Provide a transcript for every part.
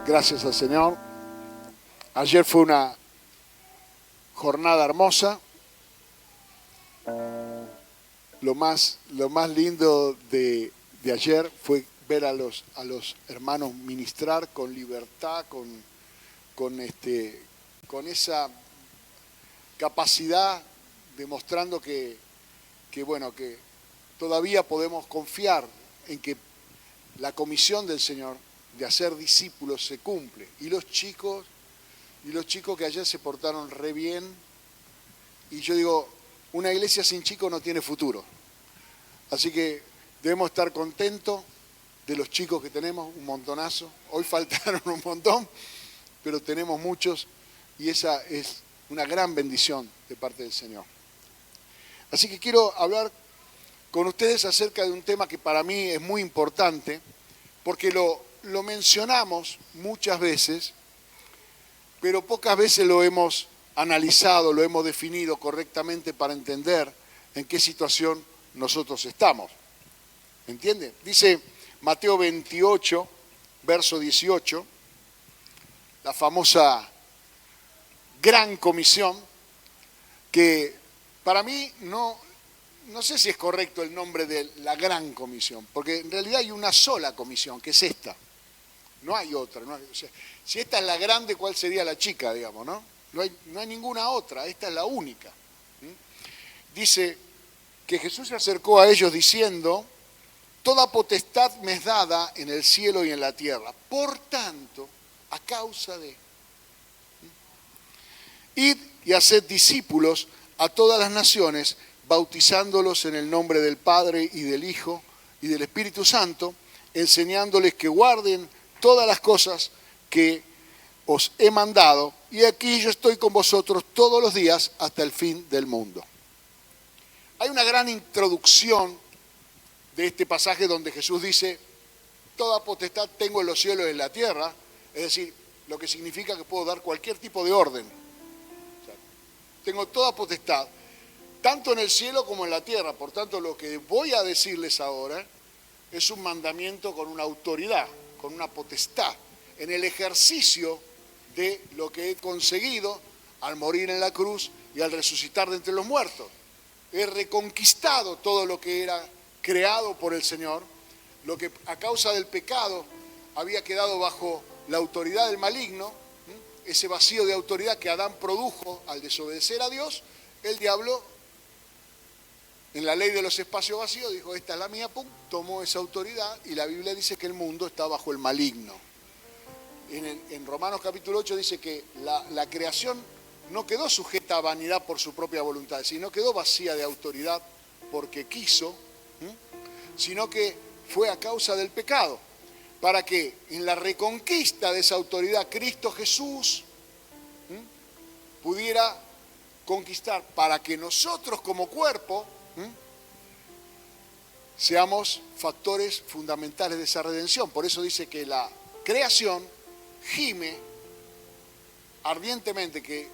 Gracias al Señor. Ayer fue una jornada hermosa. Lo más lindo de ayer fue ver a los hermanos ministrar con libertad, con esa capacidad, demostrando que todavía podemos confiar en que la comisión del Señor de hacer discípulos se cumple. Y los chicos que ayer se portaron re bien. Y yo digo, una iglesia sin chicos no tiene futuro. Así que debemos estar contentos de los chicos que tenemos, un montonazo. Hoy faltaron un montón, pero tenemos muchos y esa es una gran bendición de parte del Señor. Así que quiero hablar con ustedes acerca de un tema que para mí es muy importante, porque lo mencionamos muchas veces, pero pocas veces lo hemos analizado, lo hemos definido correctamente para entender en qué situación nosotros estamos. ¿Entiende? Dice Mateo 28, verso 18, la famosa gran comisión, que para mí no sé si es correcto el nombre de la gran comisión, porque en realidad hay una sola comisión, que es esta. No hay otra. O sea, si esta es la grande, ¿cuál sería la chica, digamos, no? No hay ninguna otra, esta es la única. Dice que Jesús se acercó a ellos diciendo: toda potestad me es dada en el cielo y en la tierra. Por tanto, a causa de... id y haced discípulos a todas las naciones, bautizándolos en el nombre del Padre y del Hijo y del Espíritu Santo, enseñándoles que guarden todas las cosas que os he mandado, y aquí yo estoy con vosotros todos los días hasta el fin del mundo. Hay una gran introducción de este pasaje donde Jesús dice: toda potestad tengo en los cielos y en la tierra, es decir, lo que significa que puedo dar cualquier tipo de orden. O sea, tengo toda potestad, tanto en el cielo como en la tierra. Por tanto, lo que voy a decirles ahora es un mandamiento con una autoridad, con una potestad, en el ejercicio de lo que he conseguido al morir en la cruz y al resucitar de entre los muertos. He reconquistado todo lo que era creado por el Señor, lo que a causa del pecado había quedado bajo la autoridad del maligno, ese vacío de autoridad que Adán produjo al desobedecer a Dios. El diablo, en la ley de los espacios vacíos, dijo: esta es la mía, pum, tomó esa autoridad, y la Biblia dice que el mundo está bajo el maligno. En Romanos capítulo 8 dice que la creación no quedó sujeta a vanidad por su propia voluntad, sino quedó vacía de autoridad porque quiso, sino que fue a causa del pecado, para que en la reconquista de esa autoridad Cristo Jesús pudiera conquistar, para que nosotros como cuerpo seamos factores fundamentales de esa redención. Por eso dice que la creación gime ardientemente, que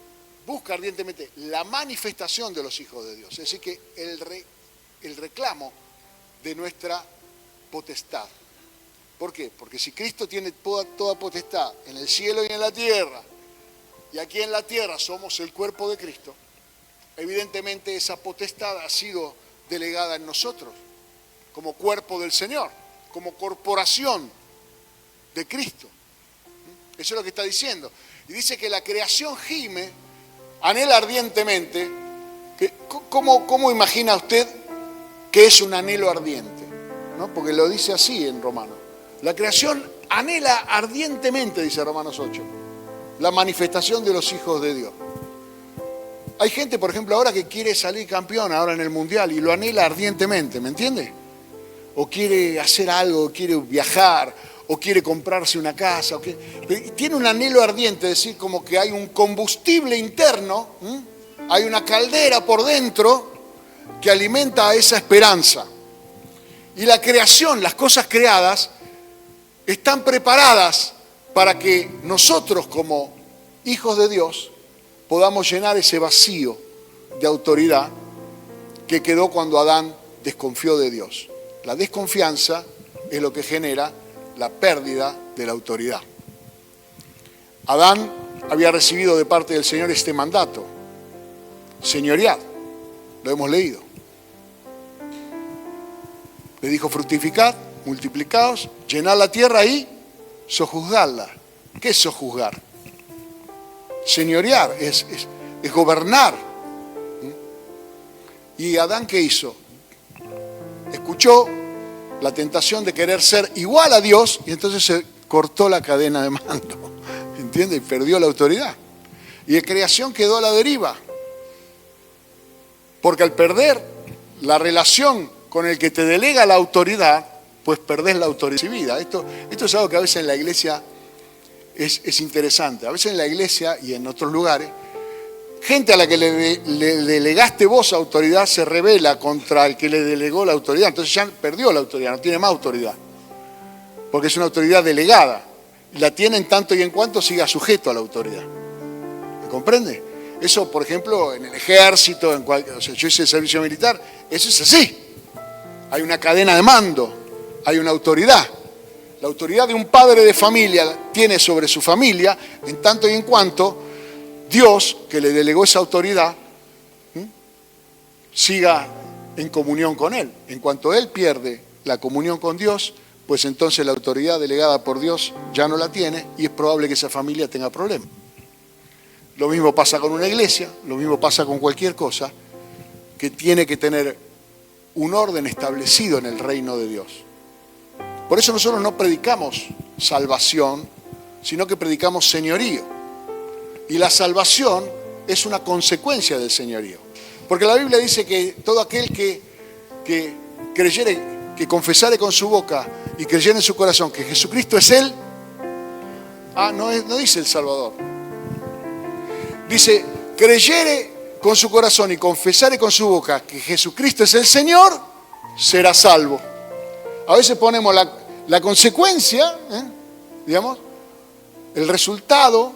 busca ardientemente la manifestación de los hijos de Dios. Es decir, que el reclamo de nuestra potestad. ¿Por qué? Porque si Cristo tiene toda potestad en el cielo y en la tierra, y aquí en la tierra somos el cuerpo de Cristo, evidentemente esa potestad ha sido delegada en nosotros, como cuerpo del Señor, como corporación de Cristo. Eso es lo que está diciendo. Y dice que la creación gime, anhela ardientemente. ¿Cómo imagina usted que es un anhelo ardiente? ¿No? Porque lo dice así en Romanos. La creación anhela ardientemente, dice Romanos 8, la manifestación de los hijos de Dios. Hay gente, por ejemplo, ahora que quiere salir campeón ahora en el Mundial y lo anhela ardientemente, ¿me entiende? O quiere hacer algo, quiere viajar, o quiere comprarse una casa, tiene un anhelo ardiente, es decir, como que hay un combustible interno, hay una caldera por dentro que alimenta a esa esperanza. Y la creación, las cosas creadas, están preparadas para que nosotros como hijos de Dios podamos llenar ese vacío de autoridad que quedó cuando Adán desconfió de Dios. La desconfianza es lo que genera la pérdida de la autoridad. Adán había recibido de parte del Señor este mandato: señoread. Lo hemos leído. Le dijo: fructificad, multiplicaos, llenad la tierra y sojuzgadla. ¿Qué es sojuzgar? Señorear, es gobernar. ¿Y Adán qué hizo? Escuchó la tentación de querer ser igual a Dios y entonces se cortó la cadena de mando. ¿Entiende? Y perdió la autoridad. Y la creación quedó a la deriva. Porque al perder la relación con el que te delega la autoridad, pues perdés la autoridad recibida. Esto es algo que a veces en la iglesia es interesante. A veces en la iglesia y en otros lugares, gente a la que le delegaste vos autoridad se rebela contra el que le delegó la autoridad. Entonces ya perdió la autoridad, no tiene más autoridad. Porque es una autoridad delegada. La tiene en tanto y en cuanto siga sujeto a la autoridad. ¿Me comprende? Eso, por ejemplo, en el ejército, yo hice servicio militar, eso es así. Hay una cadena de mando, hay una autoridad. La autoridad de un padre de familia tiene sobre su familia, en tanto y en cuanto Dios, que le delegó esa autoridad, siga en comunión con él. En cuanto él pierde la comunión con Dios, pues entonces la autoridad delegada por Dios ya no la tiene y es probable que esa familia tenga problemas. Lo mismo pasa con una iglesia, lo mismo pasa con cualquier cosa que tiene que tener un orden establecido en el reino de Dios. Por eso nosotros no predicamos salvación, sino que predicamos señorío. Y la salvación es una consecuencia del señorío. Porque la Biblia dice que todo aquel que creyere, que confesare con su boca y creyere en su corazón que Jesucristo es Él, no dice el Salvador. Dice, creyere con su corazón y confesare con su boca que Jesucristo es el Señor, será salvo. A veces ponemos la consecuencia, digamos, el resultado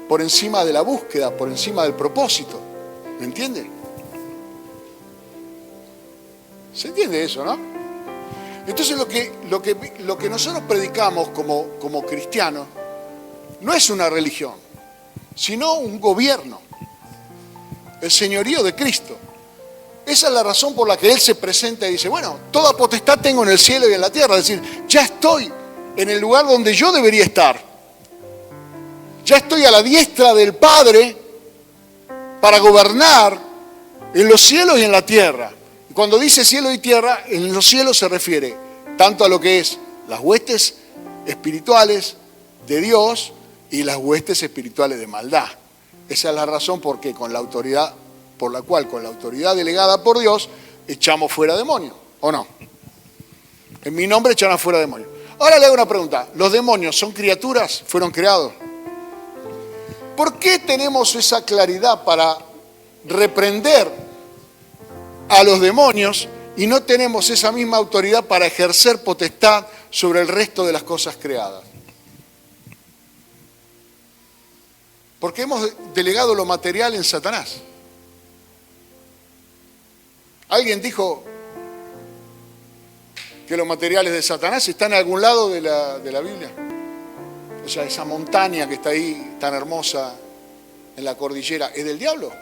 por encima de la búsqueda, por encima del propósito. ¿Me entiende? ¿Se entiende eso, no? Entonces lo que nosotros predicamos como cristianos no es una religión, sino un gobierno, el señorío de Cristo. Esa es la razón por la que Él se presenta y dice, bueno, toda potestad tengo en el cielo y en la tierra. Es decir, ya estoy en el lugar donde yo debería estar. Ya estoy a la diestra del Padre para gobernar en los cielos y en la tierra. Y cuando dice cielo y tierra, en los cielos se refiere tanto a lo que es las huestes espirituales de Dios y las huestes espirituales de maldad. Esa es la razón por la cual con la autoridad delegada por Dios echamos fuera demonios, ¿o no? En mi nombre echan afuera demonios. Ahora le hago una pregunta. ¿Los demonios son criaturas? ¿Fueron creados? ¿Por qué tenemos esa claridad para reprender a los demonios y no tenemos esa misma autoridad para ejercer potestad sobre el resto de las cosas creadas? Porque hemos delegado lo material en Satanás. Alguien dijo que los materiales de Satanás están en algún lado de la Biblia. O sea, esa montaña que está ahí tan hermosa en la cordillera, ¿es del diablo?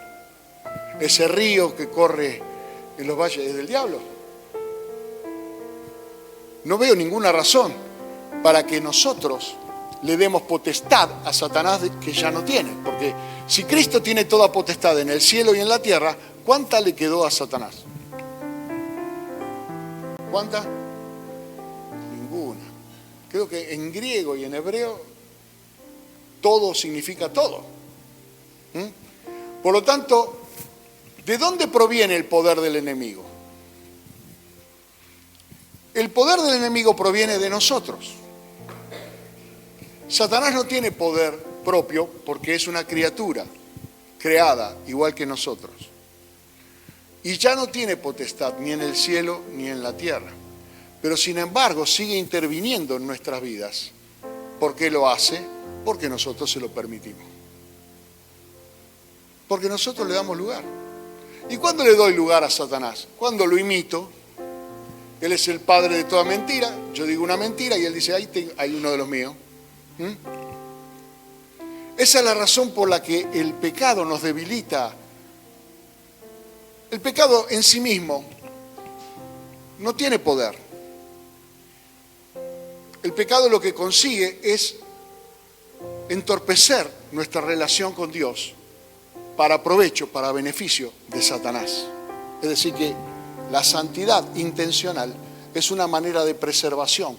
Ese río que corre en los valles, ¿es del diablo? No veo ninguna razón para que nosotros le demos potestad a Satanás que ya no tiene. Porque si Cristo tiene toda potestad en el cielo y en la tierra, ¿cuánta le quedó a Satanás? ¿Cuánta? Ninguna. Creo que en griego y en hebreo todo significa todo. Por lo tanto, ¿de dónde proviene el poder del enemigo? El poder del enemigo proviene de nosotros. Satanás no tiene poder propio porque es una criatura creada igual que nosotros. Y ya no tiene potestad ni en el cielo ni en la tierra. Pero sin embargo sigue interviniendo en nuestras vidas. ¿Por qué lo hace? Porque nosotros se lo permitimos. Porque nosotros le damos lugar. ¿Y cuándo le doy lugar a Satanás? Cuando lo imito. Él es el padre de toda mentira. Yo digo una mentira y él dice, ahí hay uno de los míos. Esa es la razón por la que el pecado nos debilita. El pecado en sí mismo no tiene poder. El pecado lo que consigue es entorpecer nuestra relación con Dios para provecho, para beneficio de Satanás. Es decir, que la santidad intencional es una manera de preservación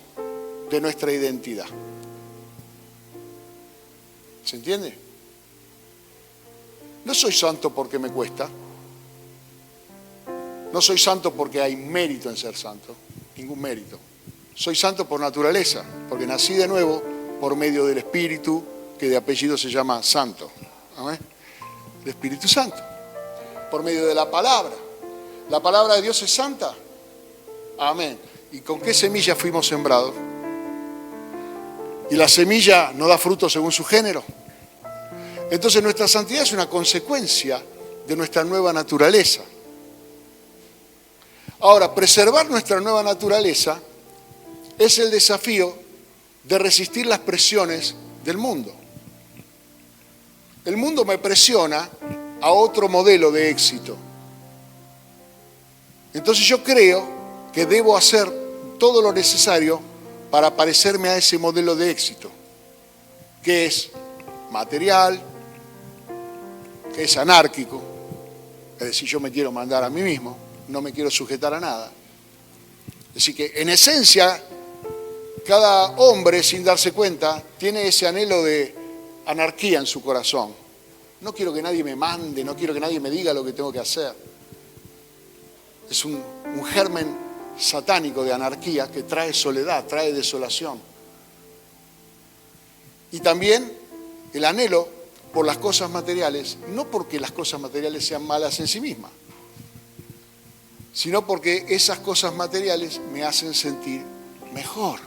de nuestra identidad. ¿Se entiende? No soy santo porque me cuesta. No soy santo porque hay mérito en ser santo. Ningún mérito. Soy santo por naturaleza, porque nací de nuevo por medio del Espíritu, que de apellido se llama Santo. ¿Amén? El Espíritu Santo. Por medio de la palabra. ¿La palabra de Dios es santa? Amén. ¿Y con qué semilla fuimos sembrados? ¿Y la semilla no da fruto según su género? Entonces nuestra santidad es una consecuencia de nuestra nueva naturaleza. Ahora, preservar nuestra nueva naturaleza es el desafío de resistir las presiones del mundo. El mundo me presiona a otro modelo de éxito. Entonces yo creo que debo hacer todo lo necesario para parecerme a ese modelo de éxito, que es material, que es anárquico, es decir, yo me quiero mandar a mí mismo, no me quiero sujetar a nada. Es decir, que en esencia, cada hombre, sin darse cuenta, tiene ese anhelo de anarquía en su corazón. No quiero que nadie me mande, no quiero que nadie me diga lo que tengo que hacer. Es un germen satánico de anarquía que trae soledad, trae desolación. Y también el anhelo por las cosas materiales, no porque las cosas materiales sean malas en sí mismas, sino porque esas cosas materiales me hacen sentir mejor.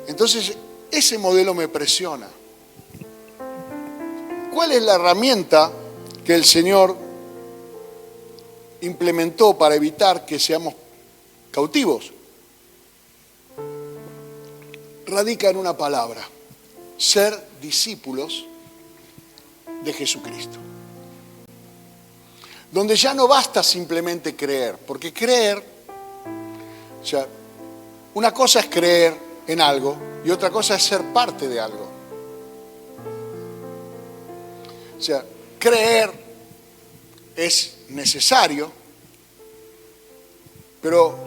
Entonces, ese modelo me presiona. ¿Cuál es la herramienta que el Señor implementó para evitar que seamos cautivos? Radica en una palabra: ser discípulos de Jesucristo. Donde ya no basta simplemente creer, porque creer, o sea, una cosa es creer en algo y otra cosa es ser parte de algo. O sea, creer es necesario, pero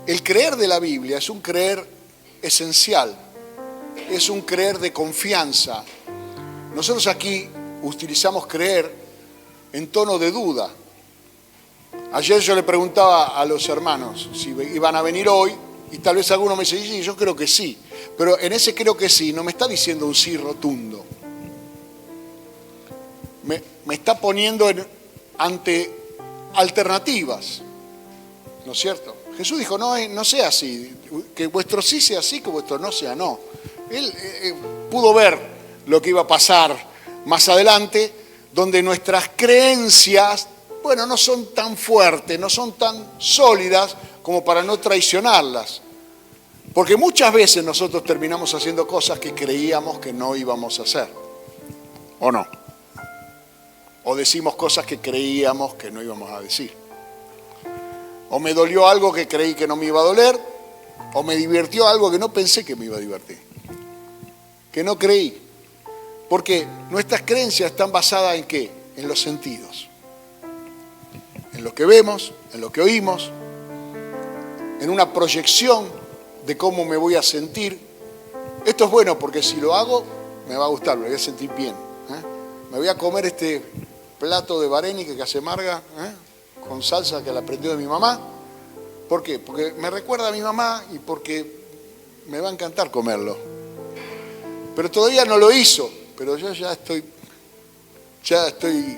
el creer de la Biblia es un creer esencial, es un creer de confianza. Nosotros aquí utilizamos creer en tono de duda. Ayer yo le preguntaba a los hermanos si iban a venir hoy y tal vez alguno me dice, sí, yo creo que sí, pero en ese creo que sí no me está diciendo un sí rotundo. Me está poniendo ante alternativas, ¿no es cierto? Jesús dijo, no sea así, que vuestro sí sea sí, que vuestro no sea no. Él pudo ver lo que iba a pasar más adelante, donde nuestras creencias, bueno, no son tan fuertes, no son tan sólidas como para no traicionarlas. Porque muchas veces nosotros terminamos haciendo cosas que creíamos que no íbamos a hacer, ¿o no? O decimos cosas que creíamos que no íbamos a decir. O me dolió algo que creí que no me iba a doler, o me divirtió algo que no pensé que me iba a divertir, que no creí. Porque nuestras creencias están basadas ¿en qué? En los sentidos. En lo que vemos, en lo que oímos, en una proyección de cómo me voy a sentir. Esto es bueno porque si lo hago, me va a gustar, me voy a sentir bien. Me voy a comer este plato de varénica que hace Marga, con salsa que la aprendió de mi mamá. ¿Por qué? Porque me recuerda a mi mamá y porque me va a encantar comerlo. Pero todavía no lo hizo, pero yo ya estoy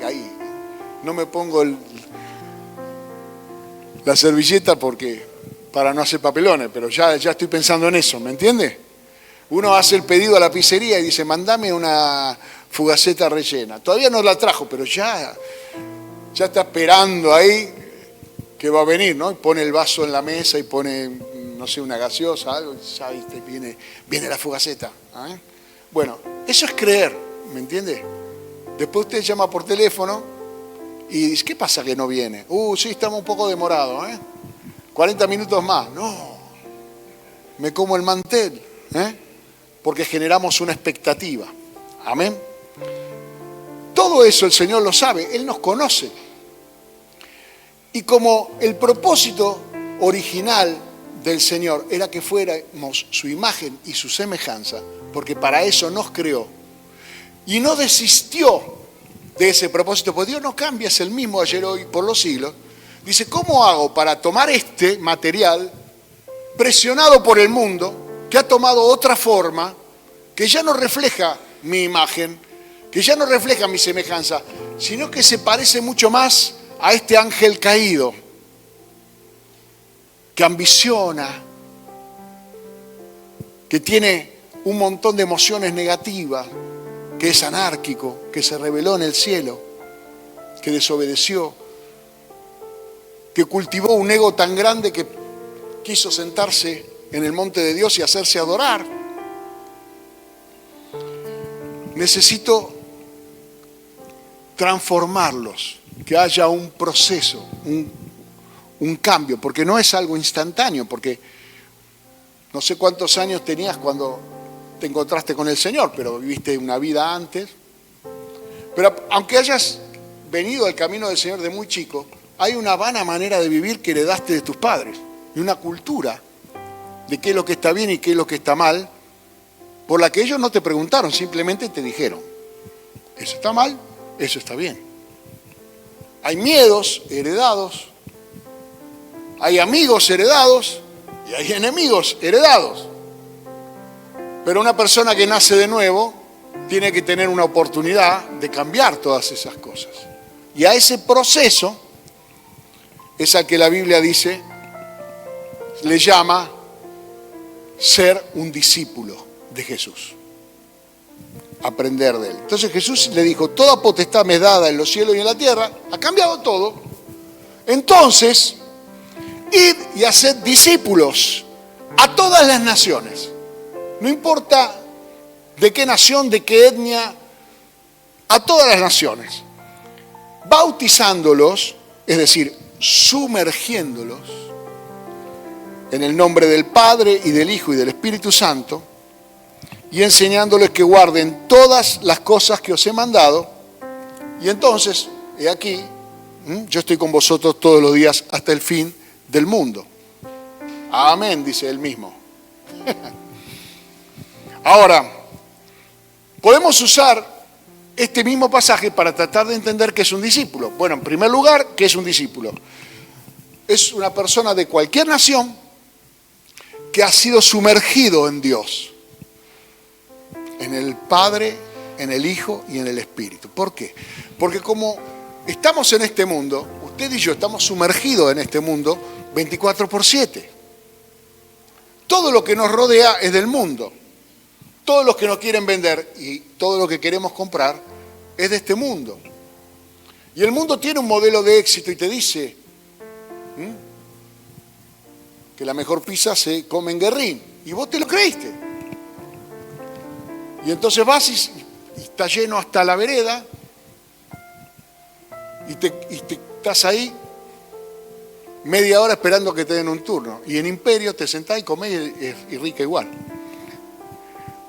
ahí. No me pongo la servilleta para no hacer papelones, pero ya estoy pensando en eso, ¿me entiende? Uno hace el pedido a la pizzería y dice, mandame una fugaceta rellena. Todavía no la trajo, pero ya está esperando ahí que va a venir, ¿no? Y pone el vaso en la mesa y pone no sé, una gaseosa, algo, y ya viste, viene la Fugaceta. ¿Eh? Bueno, eso es creer, ¿me entiende? Después usted llama por teléfono y dice, ¿qué pasa que no viene? Sí, estamos un poco demorados, 40 minutos más. No, me como el mantel, porque generamos una expectativa. Amén. Todo eso el Señor lo sabe, Él nos conoce. Y como el propósito original del Señor era que fuéramos su imagen y su semejanza, porque para eso nos creó, y no desistió de ese propósito, porque Dios no cambia, es el mismo ayer, hoy, por los siglos. Dice, ¿cómo hago para tomar este material presionado por el mundo, que ha tomado otra forma, que ya no refleja mi imagen, que ya no refleja mi semejanza, sino que se parece mucho más a este ángel caído, que ambiciona, que tiene un montón de emociones negativas, que es anárquico, que se rebeló en el cielo, que desobedeció, que cultivó un ego tan grande que quiso sentarse en el monte de Dios y hacerse adorar? Necesito transformarlos, que haya un proceso, un cambio, porque no es algo instantáneo, porque no sé cuántos años tenías cuando te encontraste con el Señor, pero viviste una vida antes. Pero aunque hayas venido al camino del Señor de muy chico, hay una vana manera de vivir que heredaste de tus padres, y una cultura de qué es lo que está bien y qué es lo que está mal, por la que ellos no te preguntaron, simplemente te dijeron, eso está mal, eso está bien. Hay miedos heredados, hay amigos heredados y hay enemigos heredados. Pero una persona que nace de nuevo tiene que tener una oportunidad de cambiar todas esas cosas. Y a ese proceso es al que la Biblia dice, le llama ser un discípulo de Jesús. Aprender de él. Entonces Jesús le dijo, toda potestad me es dada en los cielos y en la tierra, ha cambiado todo. Entonces, id y haced discípulos a todas las naciones. No importa de qué nación, de qué etnia, a todas las naciones. Bautizándolos, es decir, sumergiéndolos en el nombre del Padre y del Hijo y del Espíritu Santo, y enseñándoles que guarden todas las cosas que os he mandado. Y entonces, he aquí, yo estoy con vosotros todos los días hasta el fin del mundo. Amén, dice él mismo. Ahora, podemos usar este mismo pasaje para tratar de entender qué es un discípulo. Bueno, en primer lugar, ¿qué es un discípulo? Es una persona de cualquier nación que ha sido sumergido en Dios, en el Padre, en el Hijo y en el Espíritu. ¿Por qué? Porque como estamos en este mundo, usted y yo estamos sumergidos en este mundo 24/7. Todo lo que nos rodea es del mundo. Todos los que nos quieren vender y todo lo que queremos comprar es de este mundo. Y el mundo tiene un modelo de éxito y te dice que la mejor pizza se come en Guerrín. Y vos te lo creíste. Y entonces vas y está lleno hasta la vereda y te estás ahí media hora esperando que te den un turno. Y en Imperio te sentás y comés y rica igual.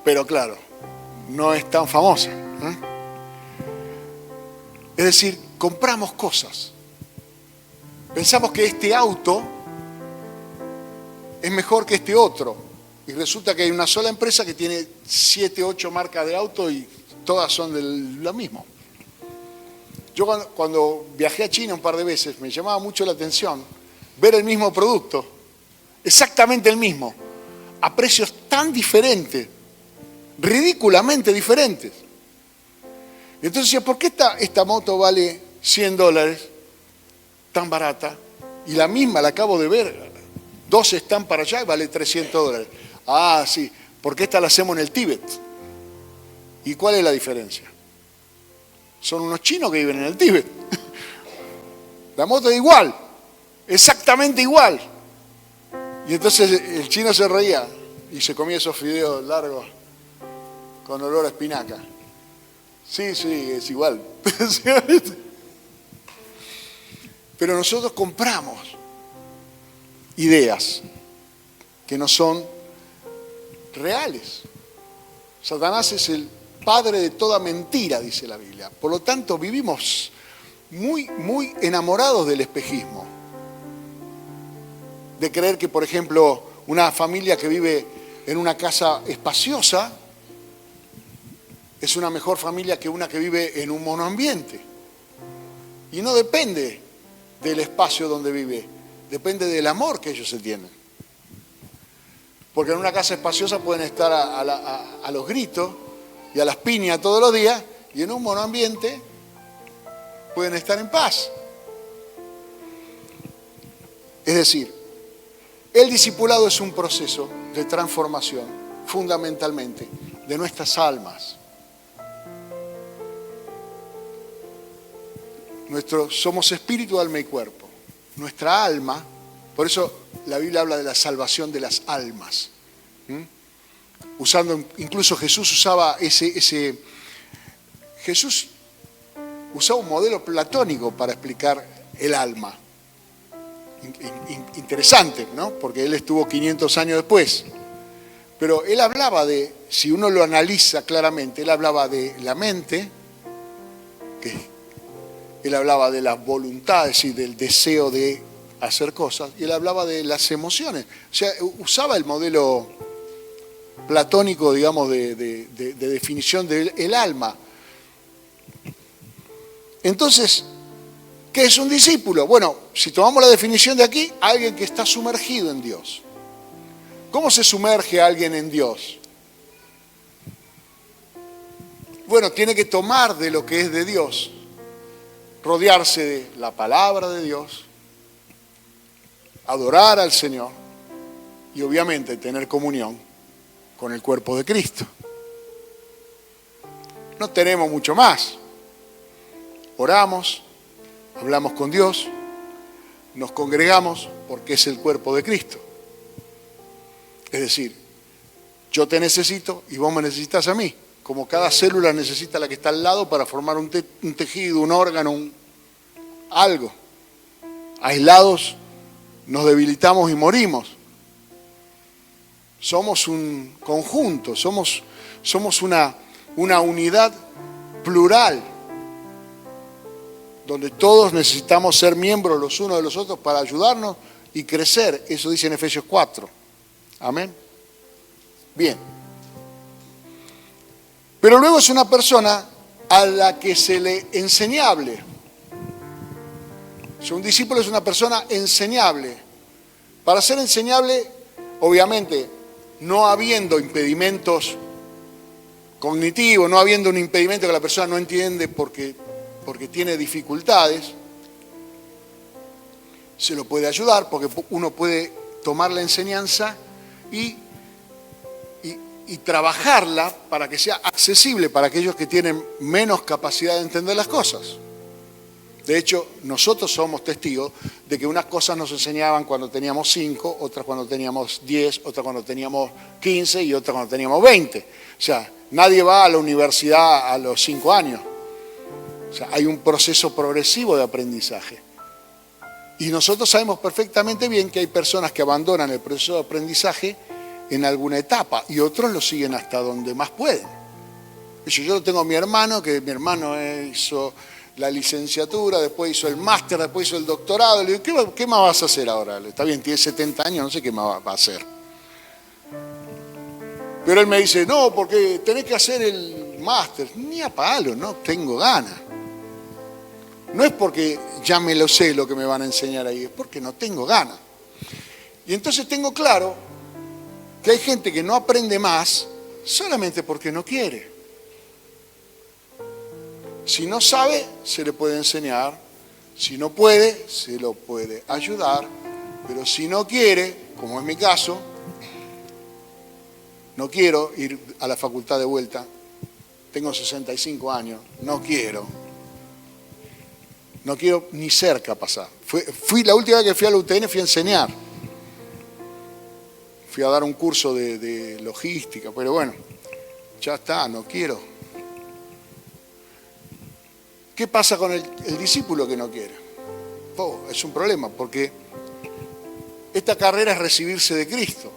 Pero claro, no es tan famosa. Es decir, compramos cosas. Pensamos que este auto es mejor que este otro. Y resulta que hay una sola empresa que tiene 7, 8 marcas de auto y todas son de lo mismo. Yo cuando viajé a China un par de veces, me llamaba mucho la atención ver el mismo producto, exactamente el mismo, a precios tan diferentes, ridículamente diferentes. Y entonces decía, ¿por qué esta moto vale $100 tan barata? Y la misma, la acabo de ver, 2 están para allá y vale $300. Ah, sí, porque esta la hacemos en el Tíbet. ¿Y cuál es la diferencia? Son unos chinos que viven en el Tíbet. La moto es igual, exactamente igual. Y entonces el chino se reía y se comía esos fideos largos con olor a espinaca. Sí, es igual. Pero nosotros compramos ideas que no son reales. Satanás es el padre de toda mentira, dice la Biblia. Por lo tanto, vivimos muy enamorados del espejismo. De creer que, por ejemplo, una familia que vive en una casa espaciosa es una mejor familia que una que vive en un monoambiente. Y no depende del espacio donde vive, depende del amor que ellos se tienen. Porque en una casa espaciosa pueden estar a los gritos y a las piñas todos los días, y en un monoambiente pueden estar en paz. Es decir, el discipulado es un proceso de transformación, fundamentalmente, de nuestras almas. Somos espíritu, alma y cuerpo. Nuestra alma, por eso la Biblia habla de la salvación de las almas. Incluso Jesús usaba Jesús usaba un modelo platónico para explicar el alma. Interesante, ¿no? Porque él estuvo 500 años después. Pero él hablaba si uno lo analiza claramente, él hablaba de la mente, él hablaba de las voluntades y del deseo de hacer cosas, y él hablaba de las emociones. O sea, usaba el modelo platónico, digamos, de definición del alma. Entonces, ¿qué es un discípulo? Bueno, si tomamos la definición de aquí, alguien que está sumergido en Dios. ¿Cómo se sumerge alguien en Dios? Bueno, tiene que tomar de lo que es de Dios, rodearse de la palabra de Dios, adorar al Señor y obviamente tener comunión con el cuerpo de Cristo. No tenemos mucho más. Oramos, hablamos con Dios, nos congregamos porque es el cuerpo de Cristo. Es decir, yo te necesito y vos me necesitas a mí. Como cada célula necesita a la que está al lado para formar un tejido, un órgano, algo. Aislados nos debilitamos y morimos. Somos un conjunto, somos una unidad plural, donde todos necesitamos ser miembros los unos de los otros para ayudarnos y crecer. Eso dice en Efesios 4. Amén. Bien. Pero luego es una persona a la que se le enseñable. Un discípulo es una persona enseñable. Para ser enseñable, obviamente, no habiendo impedimentos cognitivos, no habiendo un impedimento que la persona no entiende porque tiene dificultades, se lo puede ayudar porque uno puede tomar la enseñanza y trabajarla para que sea accesible para aquellos que tienen menos capacidad de entender las cosas. De hecho, nosotros somos testigos de que unas cosas nos enseñaban cuando teníamos 5, otras cuando teníamos 10, otras cuando teníamos 15 y otras cuando teníamos 20. O sea, nadie va a la universidad a los 5 años. O sea, hay un proceso progresivo de aprendizaje. Y nosotros sabemos perfectamente bien que hay personas que abandonan el proceso de aprendizaje en alguna etapa y otros lo siguen hasta donde más pueden. Yo tengo a mi hermano, que mi hermano hizo la licenciatura, después hizo el máster, después hizo el doctorado. Le digo, ¿qué más vas a hacer ahora? Está bien, tiene 70 años, no sé qué más va a hacer. Pero él me dice, no, porque tenés que hacer el máster. Ni a palo, no tengo ganas. No es porque ya me lo sé lo que me van a enseñar ahí, es porque no tengo ganas. Y entonces tengo claro que hay gente que no aprende más solamente porque no quiere. Si no sabe, se le puede enseñar. Si no puede, se lo puede ayudar. Pero si no quiere, como es mi caso, no quiero ir a la facultad de vuelta. Tengo 65 años, no quiero. No quiero ni cerca pasar. Fui la última vez que fui a la UTN, fui a enseñar. fui a dar un curso de logística, pero bueno, ya está, no quiero. ¿Qué pasa con el discípulo que no quiere? Es un problema, porque esta carrera es recibirse de Cristo.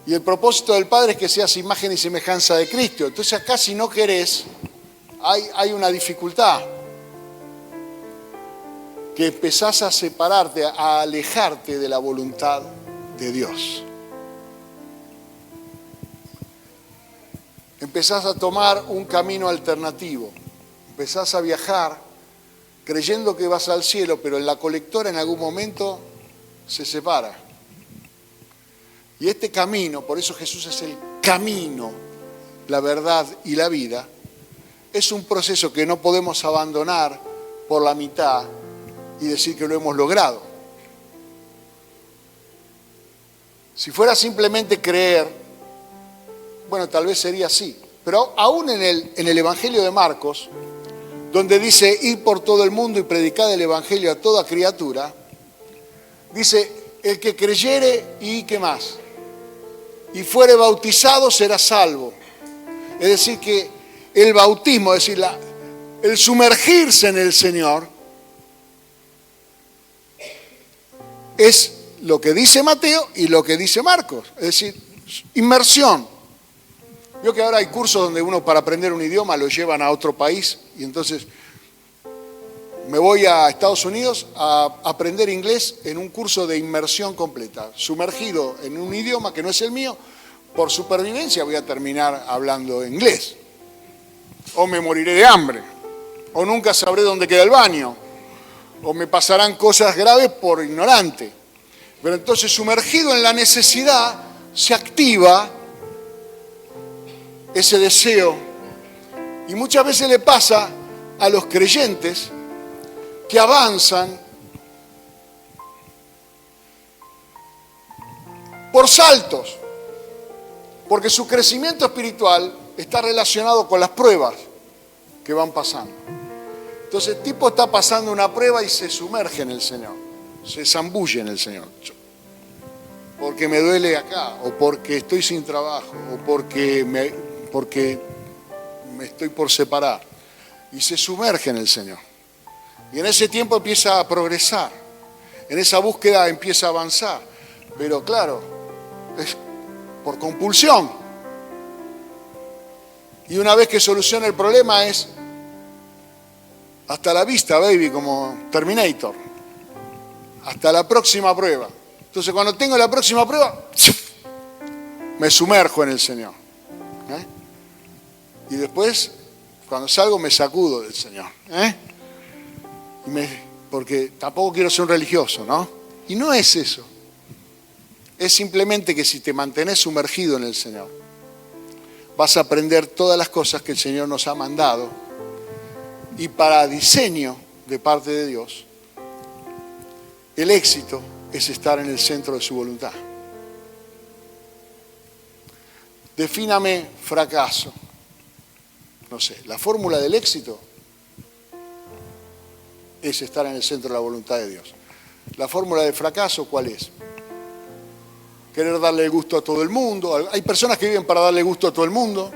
Y el propósito del Padre es que seas imagen y semejanza de Cristo. Entonces acá si no querés, hay una dificultad. Que empezás a separarte, a alejarte de la voluntad de Dios. Empezás a tomar un camino alternativo. Empezás a viajar creyendo que vas al cielo, pero en la colectora en algún momento se separa. Y este camino, por eso Jesús es el camino, la verdad y la vida, es un proceso que no podemos abandonar por la mitad y decir que lo hemos logrado. Si fuera simplemente creer, bueno, tal vez sería así. Pero aún en el Evangelio de Marcos, donde dice, ir por todo el mundo y predicar el Evangelio a toda criatura, dice, el que creyere y ¿qué más? Y fuere bautizado será salvo. Es decir, que el bautismo, es decir, el sumergirse en el Señor, es lo que dice Mateo y lo que dice Marcos. Es decir, inmersión. Vio que ahora hay cursos donde uno para aprender un idioma lo llevan a otro país y entonces me voy a Estados Unidos a aprender inglés en un curso de inmersión completa, sumergido en un idioma que no es el mío. Por supervivencia voy a terminar hablando inglés. O me moriré de hambre. O nunca sabré dónde queda el baño. O me pasarán cosas graves por ignorante. Pero entonces, sumergido en la necesidad, se activa ese deseo. Y muchas veces le pasa a los creyentes que avanzan por saltos, porque su crecimiento espiritual está relacionado con las pruebas que van pasando. Entonces el tipo está pasando una prueba y se sumerge en el Señor, se zambulle en el Señor. Porque me duele acá, o porque estoy sin trabajo, o porque me estoy por separar. Y se sumerge en el Señor. Y en ese tiempo empieza a progresar. En esa búsqueda empieza a avanzar. Pero claro, es por compulsión. Y una vez que soluciona el problema es hasta la vista, baby, como Terminator. Hasta la próxima prueba. Entonces cuando tengo la próxima prueba, me sumerjo en el Señor. Y después, cuando salgo, me sacudo del Señor. Porque tampoco quiero ser un religioso, ¿no? Y no es eso. Es simplemente que si te mantenés sumergido en el Señor, vas a aprender todas las cosas que el Señor nos ha mandado. Y para diseño de parte de Dios, el éxito es estar en el centro de su voluntad. Defíname fracaso. No sé, la fórmula del éxito es estar en el centro de la voluntad de Dios. La fórmula del fracaso, ¿cuál es? Querer darle gusto a todo el mundo. Hay personas que viven para darle gusto a todo el mundo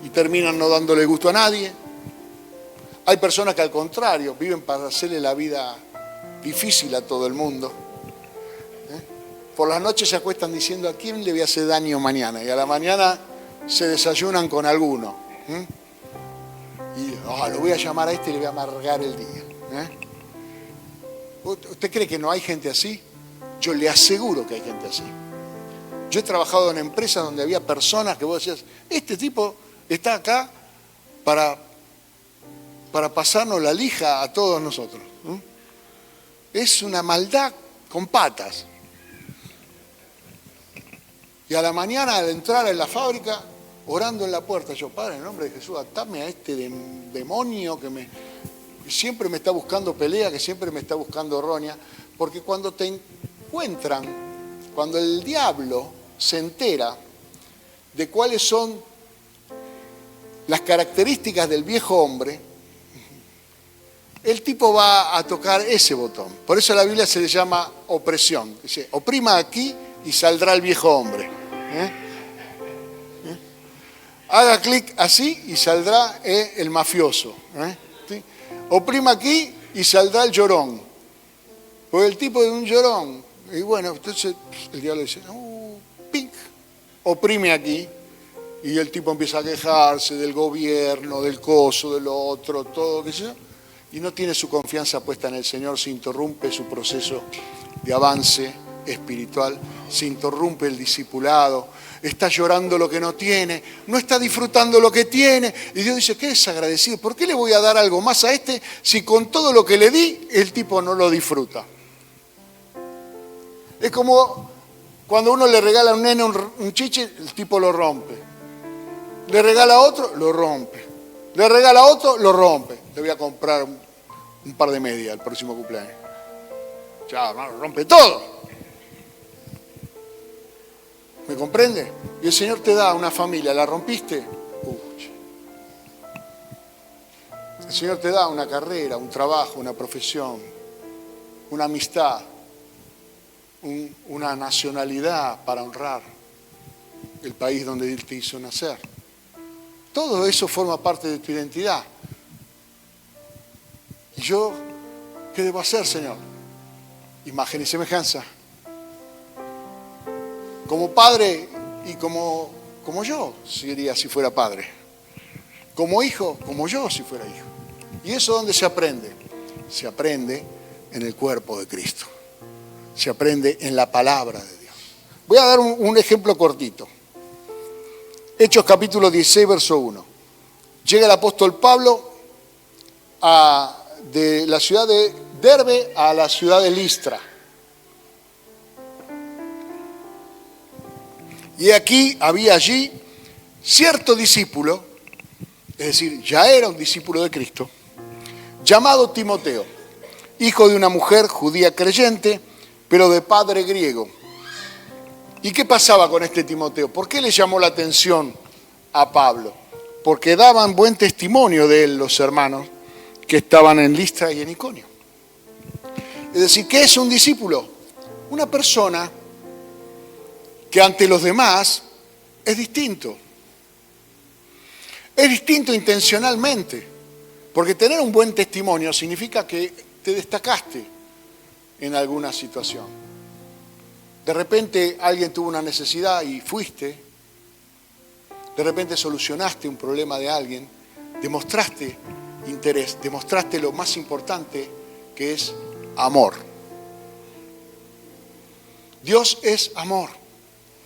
y terminan no dándole gusto a nadie. Hay personas que al contrario viven para hacerle la vida difícil a todo el mundo. Por las noches se acuestan diciendo a quién le voy a hacer daño mañana y a la mañana se desayunan con alguno. Y lo voy a llamar a este y le voy a amargar el día. ¿Usted cree que no hay gente así? Yo le aseguro que hay gente así. Yo he trabajado en empresas donde había personas que vos decías, este tipo está acá para pasarnos la lija a todos nosotros. Es una maldad con patas. Y a la mañana al entrar en la fábrica, orando en la puerta, yo, Padre, en el nombre de Jesús, atame a este demonio que siempre me está buscando pelea, que siempre me está buscando roña, porque cuando te encuentran, cuando el diablo se entera de cuáles son las características del viejo hombre, el tipo va a tocar ese botón. Por eso la Biblia se le llama opresión. Dice, oprima aquí y saldrá el viejo hombre. Haga clic así y saldrá el mafioso. ¿Sí? Oprima aquí y saldrá el llorón. Porque el tipo es un llorón. Y bueno, entonces el diablo dice, pink, oprime aquí. Y el tipo empieza a quejarse del gobierno, del coso, de lo otro, todo, qué sé yo. Y no tiene su confianza puesta en el Señor, se interrumpe su proceso de avance espiritual, se interrumpe el discipulado, está llorando lo que no tiene, no está disfrutando lo que tiene. Y Dios dice, qué desagradecido, ¿por qué le voy a dar algo más a este si con todo lo que le di el tipo no lo disfruta? Es como cuando uno le regala a un nene un chiche, el tipo lo rompe. Le regala a otro, lo rompe. Le regala a otro, lo rompe. Le voy a comprar un par de medias el próximo cumpleaños. Ya, hermano, rompe todo. ¿Me comprende? Y el Señor te da una familia, ¿la rompiste? El Señor te da una carrera, un trabajo, una profesión, una amistad, una nacionalidad para honrar el país donde Él te hizo nacer. Todo eso forma parte de tu identidad. ¿Y yo qué debo hacer, Señor? Imagen y semejanza. Como padre y como yo sería si fuera padre. Como hijo, como yo si fuera hijo. ¿Y eso dónde se aprende? Se aprende en el cuerpo de Cristo. Se aprende en la palabra de Dios. Voy a dar un ejemplo cortito. Hechos capítulo 16, verso 1. Llega el apóstol Pablo de la ciudad de Derbe a la ciudad de Listra. Y aquí había allí cierto discípulo, es decir, ya era un discípulo de Cristo, llamado Timoteo, hijo de una mujer judía creyente, pero de padre griego. ¿Y qué pasaba con este Timoteo? ¿Por qué le llamó la atención a Pablo? Porque daban buen testimonio de él los hermanos que estaban en Listra y en Iconio. Es decir, ¿qué es un discípulo? Una persona que ante los demás es distinto. Es distinto intencionalmente, porque tener un buen testimonio significa que te destacaste en alguna situación. De repente alguien tuvo una necesidad y fuiste. De repente solucionaste un problema de alguien. Demostraste interés, demostraste lo más importante que es amor. Dios es amor.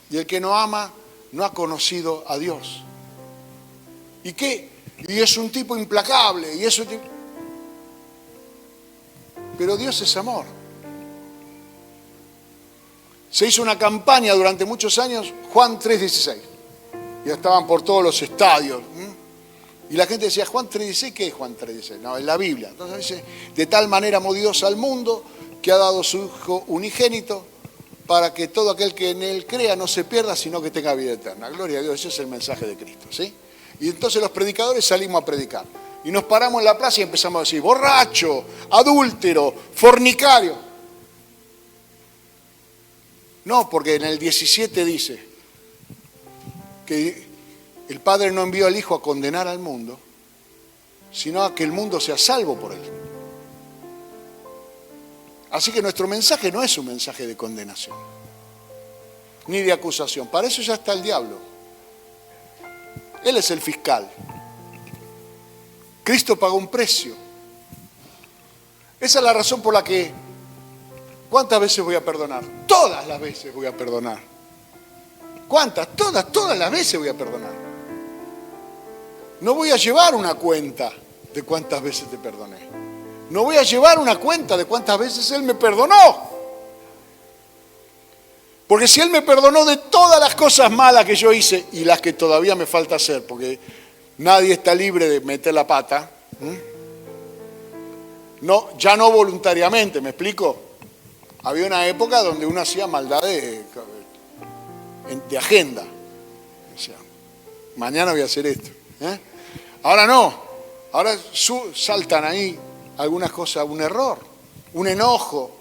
Y el que no ama no ha conocido a Dios. ¿Y qué? Y es un tipo implacable. Y es un tipo... Pero Dios es amor. Se hizo una campaña durante muchos años, Juan 3:16. Ya estaban por todos los estadios. Y la gente decía, Juan 3:16, ¿qué es Juan 3:16? No, es la Biblia. Entonces dice, de tal manera amó Dios al mundo que ha dado su Hijo unigénito para que todo aquel que en Él crea no se pierda, sino que tenga vida eterna. Gloria a Dios, ese es el mensaje de Cristo, ¿sí? Y entonces los predicadores salimos a predicar. Y nos paramos en la plaza y empezamos a decir, borracho, adúltero, fornicario. No, porque en el 17 dice que el Padre no envió al Hijo a condenar al mundo, sino a que el mundo sea salvo por Él. Así que nuestro mensaje no es un mensaje de condenación, ni de acusación. Para eso ya está el diablo. Él es el fiscal. Cristo pagó un precio. Esa es la razón por la que, ¿cuántas veces voy a perdonar? Todas las veces voy a perdonar. ¿Cuántas? Todas las veces voy a perdonar. No voy a llevar una cuenta de cuántas veces te perdoné. No voy a llevar una cuenta de cuántas veces Él me perdonó. Porque si Él me perdonó de todas las cosas malas que yo hice y las que todavía me falta hacer, porque nadie está libre de meter la pata, no, ya no voluntariamente, ¿me explico? Había una época donde uno hacía maldad de agenda. O sea, mañana voy a hacer esto. Ahora no, ahora saltan ahí algunas cosas, un error, un enojo,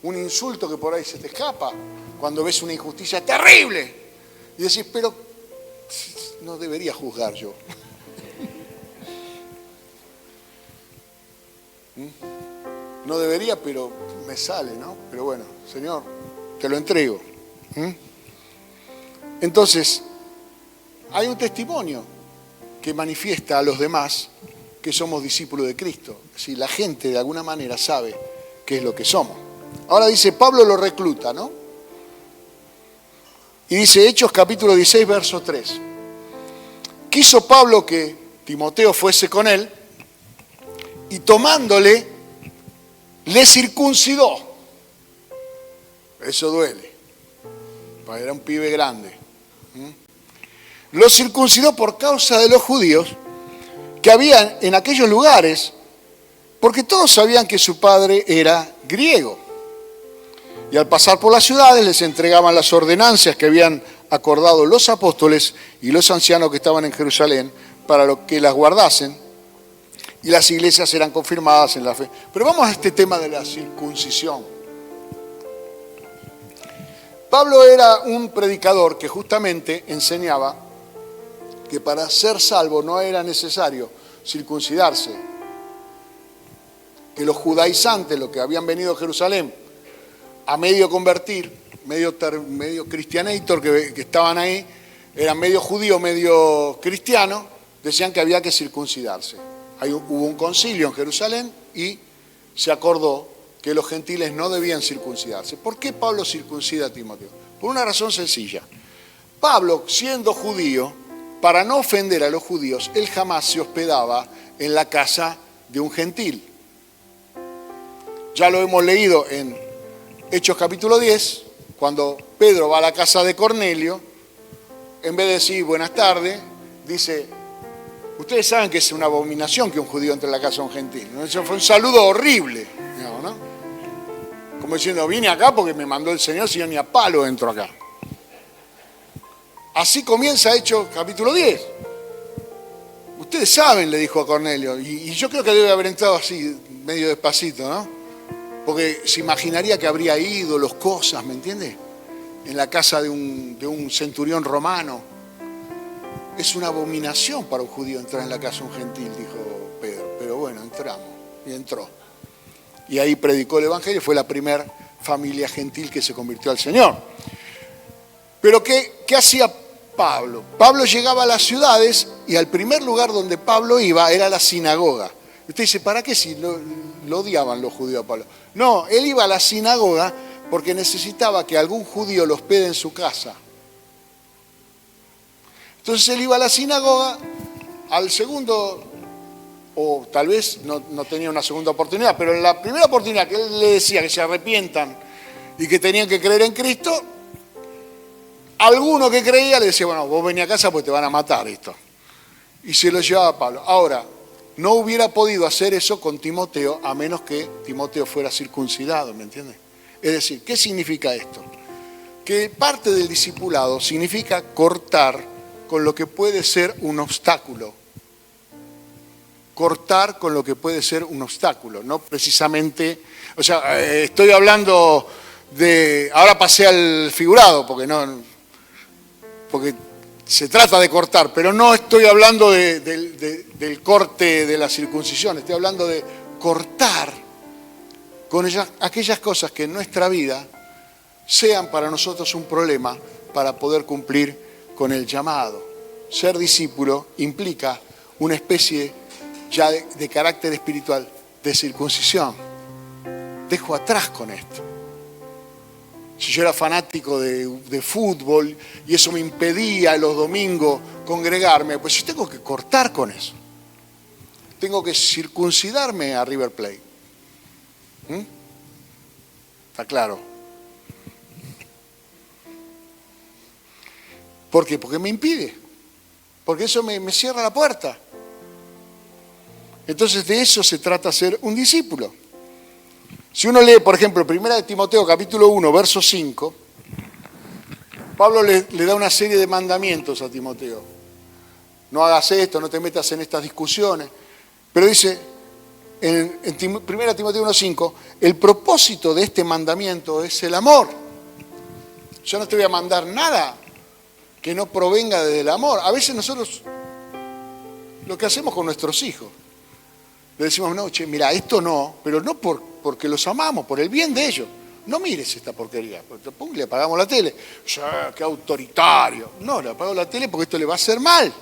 un insulto que por ahí se te escapa, cuando ves una injusticia terrible y decís, pero no debería juzgar yo. No debería, pero me sale, ¿no? Pero bueno, Señor, te lo entrego. Entonces, hay un testimonio que manifiesta a los demás que somos discípulos de Cristo. Si la gente de alguna manera sabe qué es lo que somos. Ahora dice, Pablo lo recluta, ¿no? Y dice, Hechos capítulo 16, verso 3. Quiso Pablo que Timoteo fuese con él y tomándole, le circuncidó. Eso duele. Era un pibe grande. Lo circuncidó por causa de los judíos que habían en aquellos lugares, porque todos sabían que su padre era griego. Y al pasar por las ciudades les entregaban las ordenanzas que habían acordado los apóstoles y los ancianos que estaban en Jerusalén para que las guardasen. Y las iglesias eran confirmadas en la fe. Pero vamos a este tema de la circuncisión. Pablo era un predicador que justamente enseñaba que para ser salvo no era necesario circuncidarse. Que los judaizantes, los que habían venido a Jerusalén a medio convertir, medio cristianator que estaban ahí, eran medio judío, medio cristiano, decían que había que circuncidarse. Hubo un concilio en Jerusalén y se acordó que los gentiles no debían circuncidarse. ¿Por qué Pablo circuncida a Timoteo? Por una razón sencilla. Pablo, siendo judío, para no ofender a los judíos, él jamás se hospedaba en la casa de un gentil. Ya lo hemos leído en Hechos capítulo 10, cuando Pedro va a la casa de Cornelio, en vez de decir buenas tardes, dice, ustedes saben que es una abominación que un judío entre en la casa de un gentil. ¿No? Eso fue un saludo horrible, ¿no? Como diciendo, vine acá porque me mandó el Señor, si yo ni a palo entro acá. Así comienza Hechos capítulo 10. Ustedes saben, le dijo a Cornelio, y yo creo que debe haber entrado así, medio despacito, ¿no? Porque se imaginaría que habría ídolos, cosas, ¿me entiende? En la casa de un centurión romano. Es una abominación para un judío entrar en la casa de un gentil, dijo Pedro. Pero bueno, entramos. Y entró. Y ahí predicó el Evangelio. Fue la primera familia gentil que se convirtió al Señor. Pero ¿qué hacía Pablo? Pablo llegaba a las ciudades y al primer lugar donde Pablo iba era la sinagoga. Usted dice, ¿para qué si lo odiaban los judíos a Pablo? No, él iba a la sinagoga porque necesitaba que algún judío lo hospede en su casa. Entonces él iba a la sinagoga, al segundo, o tal vez no tenía una segunda oportunidad, pero en la primera oportunidad que él le decía que se arrepientan y que tenían que creer en Cristo, alguno que creía le decía, bueno, vos venís a casa porque te van a matar esto. Y se lo llevaba a Pablo. Ahora, no hubiera podido hacer eso con Timoteo a menos que Timoteo fuera circuncidado, ¿me entiendes? Es decir, ¿qué significa esto? Que parte del discipulado significa cortar con lo que puede ser un obstáculo. Cortar con lo que puede ser un obstáculo, no precisamente, o sea, estoy hablando de, ahora pasé al figurado, porque se trata de cortar, pero no estoy hablando del corte de la circuncisión, estoy hablando de cortar con aquellas cosas que en nuestra vida sean para nosotros un problema para poder cumplir con el llamado. Ser discípulo implica una especie ya de carácter espiritual de circuncisión. Dejo atrás con esto. Si yo era fanático de fútbol y eso me impedía los domingos congregarme, pues yo tengo que cortar con eso. Tengo que circuncidarme a River Plate. ¿Está claro? ¿Por qué? Porque me impide. Porque eso me cierra la puerta. Entonces de eso se trata ser un discípulo. Si uno lee, por ejemplo, 1 Timoteo capítulo 1, verso 5, Pablo le da una serie de mandamientos a Timoteo. No hagas esto, no te metas en estas discusiones. Pero dice, en 1 Timoteo 1:5, el propósito de este mandamiento es el amor. Yo no te voy a mandar nada que no provenga del amor. A veces nosotros lo que hacemos con nuestros hijos, le decimos, no, che, mira, esto no, pero no porque los amamos, por el bien de ellos. No mires esta porquería, le apagamos la tele. Ya, qué autoritario. No, le apago la tele porque esto le va a hacer mal.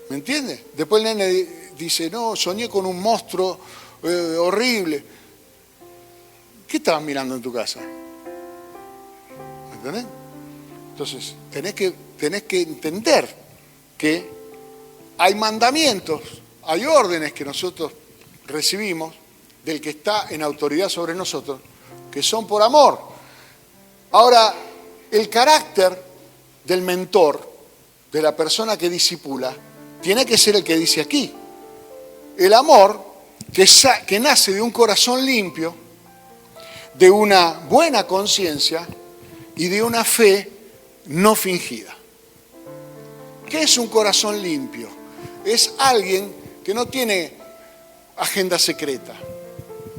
¿Me entiendes? Después el nene dice, no, soñé con un monstruo horrible. ¿Qué estabas mirando en tu casa? ¿Me entendés? Entonces, tenés que entender que hay mandamientos, hay órdenes que nosotros recibimos del que está en autoridad sobre nosotros, que son por amor. Ahora, el carácter del mentor, de la persona que discipula, tiene que ser el que dice aquí. El amor que nace de un corazón limpio, de una buena conciencia y de una fe no fingida. ¿Qué es un corazón limpio? Es alguien que no tiene agenda secreta.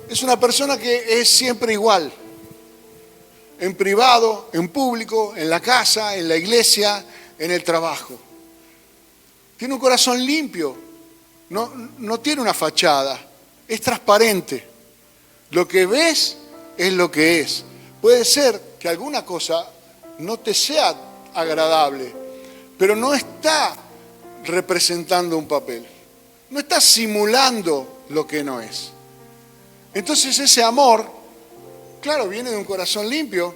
Es una persona que es siempre igual. En privado, en público, en la casa, en la iglesia, en el trabajo. Tiene un corazón limpio. No tiene una fachada. Es transparente. Lo que ves es lo que es. Puede ser que alguna cosa no te sea agradable, pero no está representando un papel. No está simulando lo que no es. Entonces ese amor, claro, viene de un corazón limpio.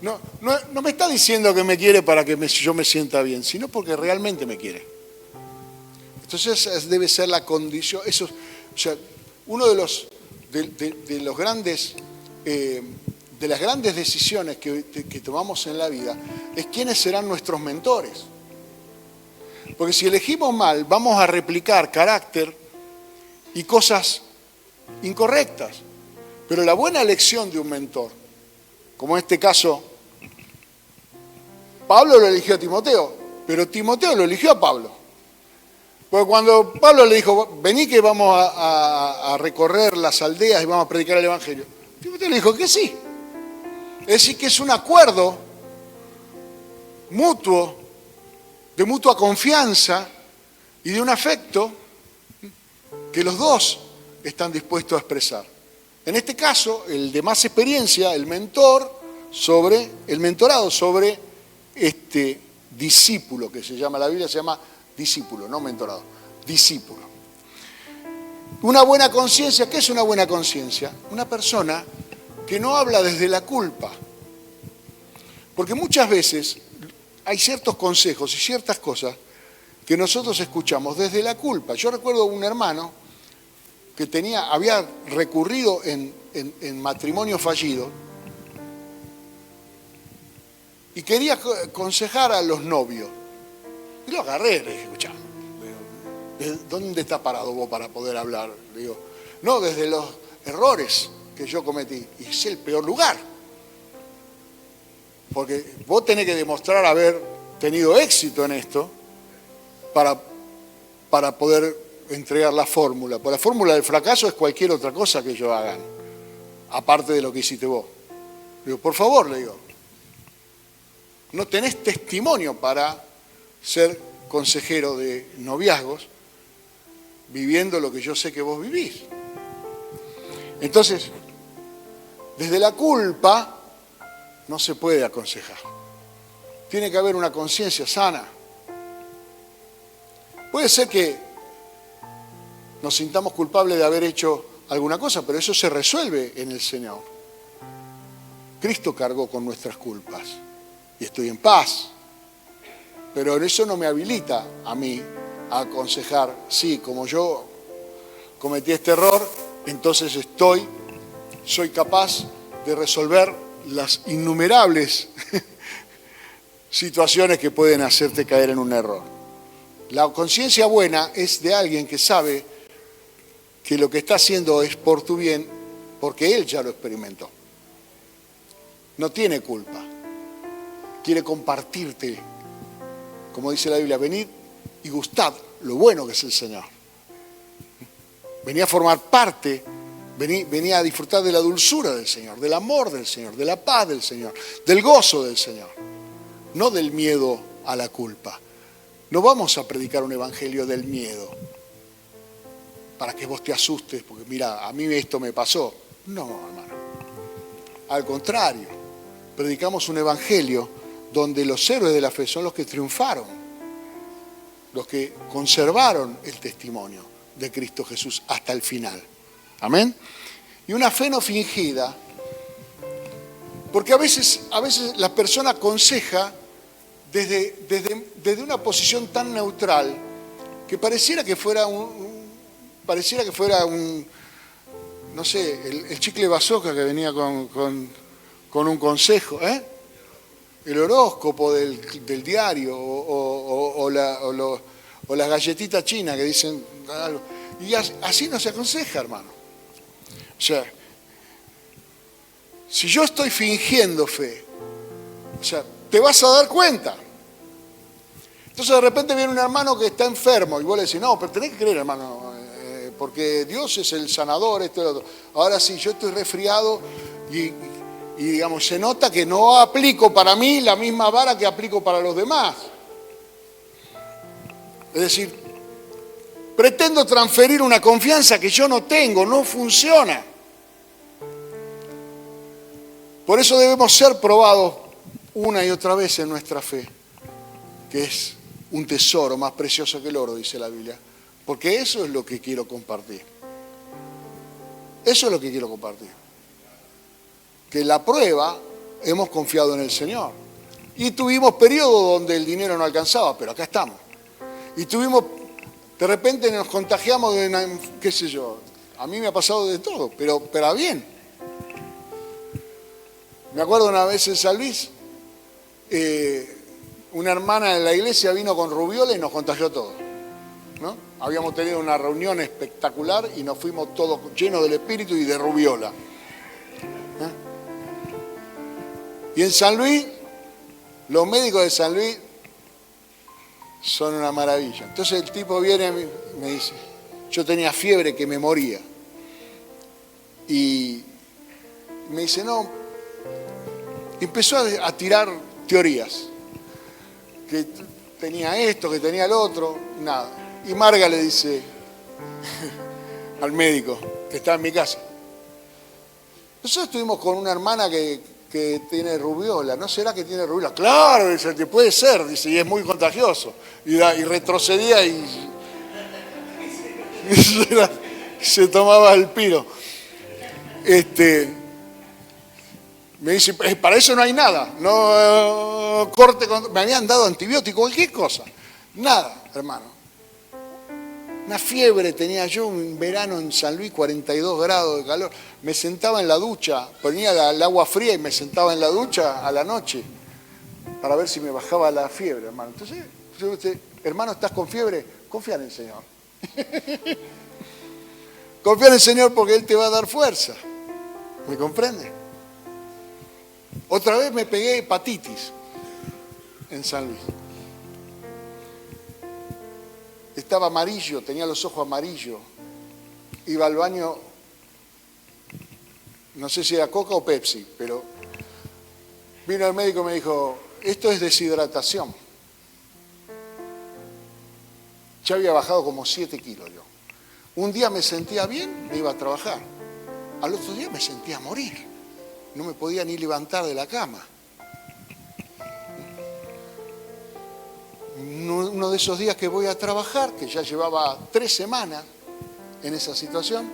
No me está diciendo que me quiere para que yo me sienta bien, sino porque realmente me quiere. Entonces esa debe ser la condición. Eso, o sea, uno de las grandes decisiones que tomamos en la vida es quiénes serán nuestros mentores. Porque si elegimos mal, vamos a replicar carácter y cosas incorrectas. Pero la buena elección de un mentor, como en este caso, Pablo lo eligió a Timoteo, pero Timoteo lo eligió a Pablo. Porque cuando Pablo le dijo, vení que vamos a recorrer las aldeas y vamos a predicar el Evangelio, Timoteo le dijo que sí. Es decir, que es un acuerdo mutuo, de mutua confianza y de un afecto que los dos están dispuestos a expresar. En este caso, el de más experiencia, el mentorado sobre este discípulo, que se llama, la Biblia se llama discípulo, no mentorado, discípulo. Una buena conciencia, ¿qué es una buena conciencia? Una persona que no habla desde la culpa. Porque muchas veces hay ciertos consejos y ciertas cosas que nosotros escuchamos desde la culpa. Yo recuerdo un hermano que había recurrido en matrimonio fallido y quería aconsejar a los novios. Y lo agarré, le dije, escuchá, ¿dónde está parado vos para poder hablar? Le digo, no, desde los errores que yo cometí. Y es el peor lugar. Porque vos tenés que demostrar haber tenido éxito en esto para poder entregar la fórmula. Porque la fórmula del fracaso es cualquier otra cosa que ellos hagan, aparte de lo que hiciste vos. Le digo, por favor, le digo, no tenés testimonio para ser consejero de noviazgos viviendo lo que yo sé que vos vivís. Entonces, desde la culpa no se puede aconsejar. Tiene que haber una conciencia sana. Puede ser que nos sintamos culpables de haber hecho alguna cosa, pero eso se resuelve en el Señor. Cristo cargó con nuestras culpas y estoy en paz. Pero eso no me habilita a mí a aconsejar, sí, como yo cometí este error, entonces soy capaz de resolver las innumerables situaciones que pueden hacerte caer en un error. La conciencia buena es de alguien que sabe que lo que está haciendo es por tu bien, porque él ya lo experimentó. No tiene culpa. Quiere compartirte, como dice la Biblia, venid y gustad lo bueno que es el Señor. venía a formar parte, venía a disfrutar de la dulzura del Señor, del amor del Señor, de la paz del Señor, del gozo del Señor, no del miedo a la culpa. No vamos a predicar un evangelio del miedo para que vos te asustes, porque mira, a mí esto me pasó. No, hermano. Al contrario, predicamos un evangelio donde los héroes de la fe son los que triunfaron, los que conservaron el testimonio de Cristo Jesús hasta el final. Amén. Y una fe no fingida, porque a veces la persona aconseja desde una posición tan neutral que pareciera que fuera un no sé, el chicle bazooka que venía con un consejo, el horóscopo del diario o las galletitas chinas que dicen algo. Y así no se aconseja, hermano. O sea, si yo estoy fingiendo fe, o sea, te vas a dar cuenta. Entonces de repente viene un hermano que está enfermo y vos le decís, no, pero tenés que creer, hermano, porque Dios es el sanador, esto y lo otro. Ahora sí, yo estoy resfriado y digamos, se nota que no aplico para mí la misma vara que aplico para los demás. Es decir, pretendo transferir una confianza que yo no tengo, no funciona. Por eso debemos ser probados una y otra vez en nuestra fe, que es un tesoro más precioso que el oro, dice la Biblia. Porque eso es lo que quiero compartir. Eso es lo que quiero compartir. Que en la prueba hemos confiado en el Señor. Y tuvimos periodos donde el dinero no alcanzaba, pero acá estamos. Y de repente nos contagiamos de, qué sé yo, a mí me ha pasado de todo, pero bien. Me acuerdo una vez en San Luis, una hermana de la iglesia vino con rubiola y nos contagió todo, ¿no? Habíamos tenido una reunión espectacular y nos fuimos todos llenos del espíritu y de rubiola. Y en San Luis, los médicos de San Luis son una maravilla. Entonces el tipo viene y me dice, yo tenía fiebre que me moría. Y me dice, no, empezó a tirar teorías. Que tenía esto, que tenía lo otro, nada. Y Marga le dice al médico que está en mi casa, nosotros estuvimos con una hermana que tiene rubiola, ¿no será que tiene rubiola? Claro, dice, que puede ser, dice, y es muy contagioso. Y retrocedía y se tomaba el piro. Me dice, para eso no hay nada, no me habían dado antibiótico, cualquier cosa. Nada, hermano. Una fiebre tenía yo un verano en San Luis, 42 grados de calor. Me sentaba en la ducha, ponía el agua fría y me sentaba en la ducha a la noche para ver si me bajaba la fiebre, hermano. Entonces, hermano, ¿estás con fiebre? Confía en el Señor. Confía en el Señor porque Él te va a dar fuerza. ¿Me comprende? Otra vez me pegué hepatitis en San Luis. Estaba amarillo, tenía los ojos amarillos. Iba al baño, no sé si era Coca o Pepsi, pero vino el médico y me dijo, esto es deshidratación. Ya había bajado como 7 kilos yo. Un día me sentía bien, me iba a trabajar. Al otro día me sentía morir. No me podía ni levantar de la cama. Uno de esos días que voy a trabajar, que ya llevaba 3 semanas en esa situación,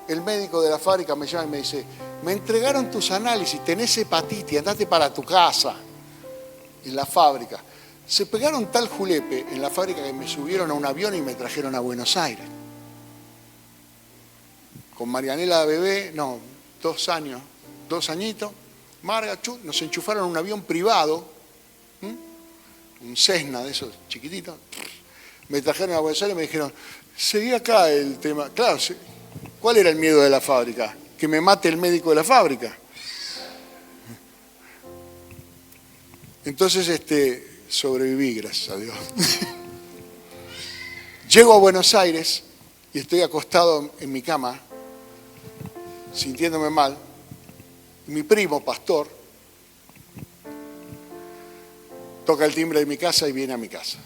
el médico de la fábrica me llama y me dice, me entregaron tus análisis, tenés hepatitis, andate para tu casa, en la fábrica. Se pegaron tal julepe en la fábrica que me subieron a un avión y me trajeron a Buenos Aires. Con Marianela bebé, 2 años, 2 añitos, Marga, nos enchufaron a un avión privado, un Cessna de esos chiquititos, me trajeron a Buenos Aires y me dijeron, seguí acá el tema. Claro, ¿cuál era el miedo de la fábrica? Que me mate el médico de la fábrica. Entonces, sobreviví, gracias a Dios. Llego a Buenos Aires y estoy acostado en mi cama, sintiéndome mal. Mi primo, pastor, toca el timbre de mi casa y viene a mi casa.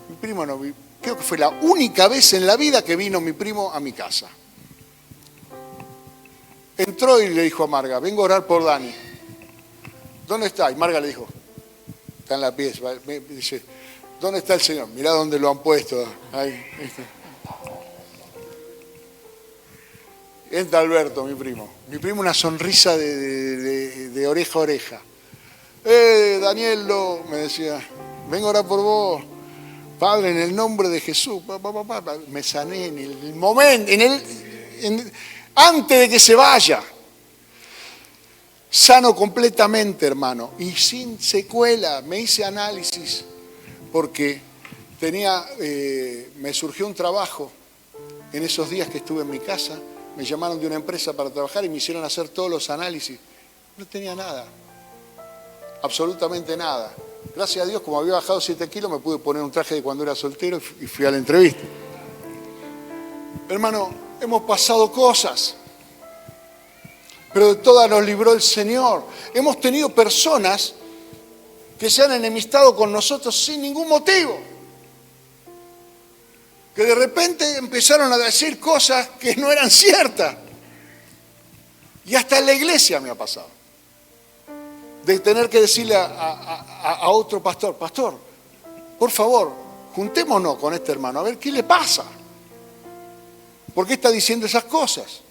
Mi primo no, creo que fue la única vez en la vida que vino mi primo a mi casa. Entró y le dijo a Marga, vengo a orar por Dani. ¿Dónde está? Y Marga le dijo, está en la pieza. Me dice, ¿dónde está el Señor? Mirá dónde lo han puesto. Ahí. Entra Alberto, mi primo. Mi primo una sonrisa de oreja a oreja. Danielo, me decía, vengo a orar por vos. Padre, en el nombre de Jesús. Me sané en el momento, antes de que se vaya. Sano completamente, hermano. Y sin secuela. Me hice análisis porque me surgió un trabajo en esos días que estuve en mi casa. Me llamaron de una empresa para trabajar y me hicieron hacer todos los análisis. No tenía nada, absolutamente nada. Gracias a Dios, como había bajado 7 kilos, me pude poner un traje de cuando era soltero y fui a la entrevista. Hermano, hemos pasado cosas, pero de todas nos libró el Señor. Hemos tenido personas que se han enemistado con nosotros sin ningún motivo. Que de repente empezaron a decir cosas que no eran ciertas. Y hasta en la iglesia me ha pasado. De tener que decirle a otro pastor, pastor, por favor, juntémonos con este hermano, a ver qué le pasa. ¿Por qué está diciendo esas cosas?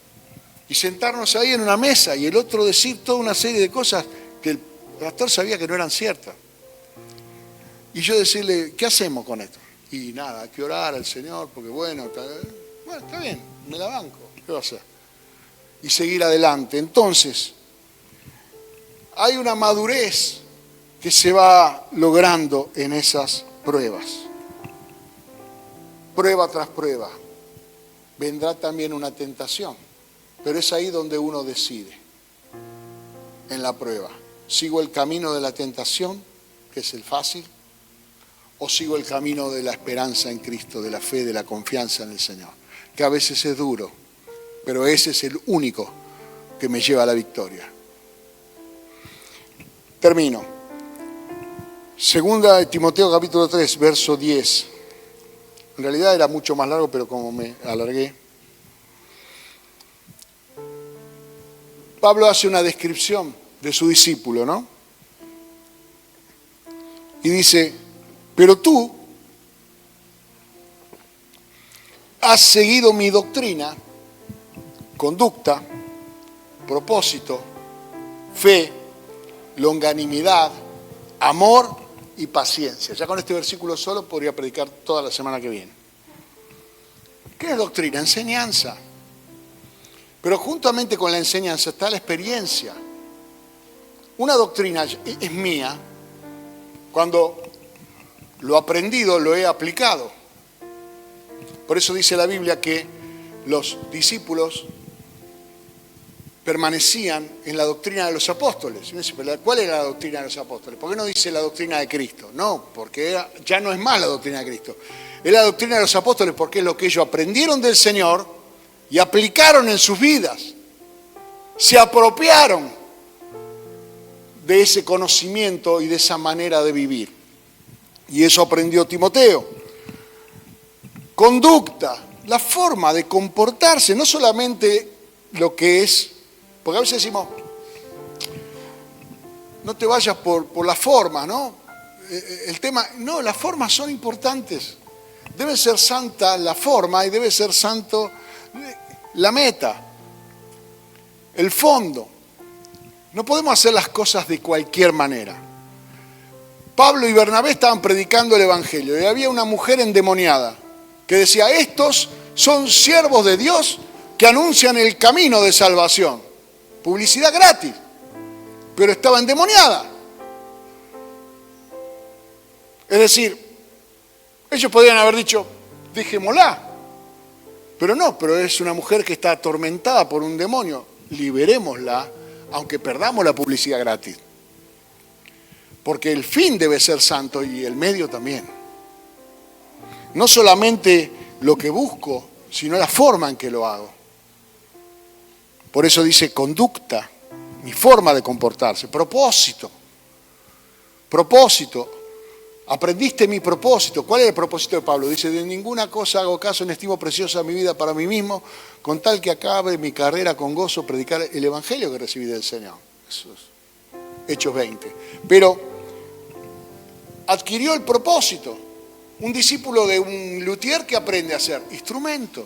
Y sentarnos ahí en una mesa y el otro decir toda una serie de cosas que el pastor sabía que no eran ciertas. Y yo decirle, ¿qué hacemos con esto? Y nada, hay que orar al Señor, porque bueno, está bien, me la banco, ¿qué va a hacer? Y seguir adelante. Entonces, hay una madurez que se va logrando en esas pruebas. Prueba tras prueba. Vendrá también una tentación, pero es ahí donde uno decide, en la prueba. ¿Sigo el camino de la tentación, que es el fácil? ¿O sigo el camino de la esperanza en Cristo, de la fe, de la confianza en el Señor? Que a veces es duro, pero ese es el único que me lleva a la victoria. Termino. Segunda de Timoteo capítulo 3, verso 10. En realidad era mucho más largo, pero como me alargué. Pablo hace una descripción de su discípulo, ¿no? Y dice, pero tú has seguido mi doctrina, conducta, propósito, fe, longanimidad, amor y paciencia. Ya con este versículo solo podría predicar toda la semana que viene. ¿Qué es doctrina? Enseñanza. Pero juntamente con la enseñanza está la experiencia. Una doctrina es mía cuando lo aprendido lo he aplicado. Por eso dice la Biblia que los discípulos permanecían en la doctrina de los apóstoles. Y uno dice, ¿pero cuál era la doctrina de los apóstoles? ¿Por qué no dice la doctrina de Cristo? No, porque ya no es más la doctrina de Cristo. Es la doctrina de los apóstoles porque es lo que ellos aprendieron del Señor y aplicaron en sus vidas. Se apropiaron de ese conocimiento y de esa manera de vivir. Y eso aprendió Timoteo. Conducta, la forma de comportarse, no solamente lo que es, porque a veces decimos, no te vayas por la forma, ¿no? El tema, no, las formas son importantes. Debe ser santa la forma y debe ser santo la meta, el fondo. No podemos hacer las cosas de cualquier manera. Pablo y Bernabé estaban predicando el Evangelio y había una mujer endemoniada que decía, estos son siervos de Dios que anuncian el camino de salvación. Publicidad gratis, pero estaba endemoniada. Es decir, ellos podrían haber dicho, dejémosla. Pero no, pero es una mujer que está atormentada por un demonio. Liberémosla, aunque perdamos la publicidad gratis. Porque el fin debe ser santo y el medio también. No solamente lo que busco sino la forma en que lo hago. Por eso dice conducta, mi forma de comportarse, propósito. Propósito. Aprendiste mi propósito. ¿Cuál es el propósito de Pablo? Dice, de ninguna cosa hago caso, ni estimo preciosa mi vida para mí mismo, con tal que acabe mi carrera con gozo, predicar el evangelio que recibí del Señor. Eso es Hechos 20. Pero adquirió el propósito. Un discípulo de un luthier que aprende a hacer instrumentos.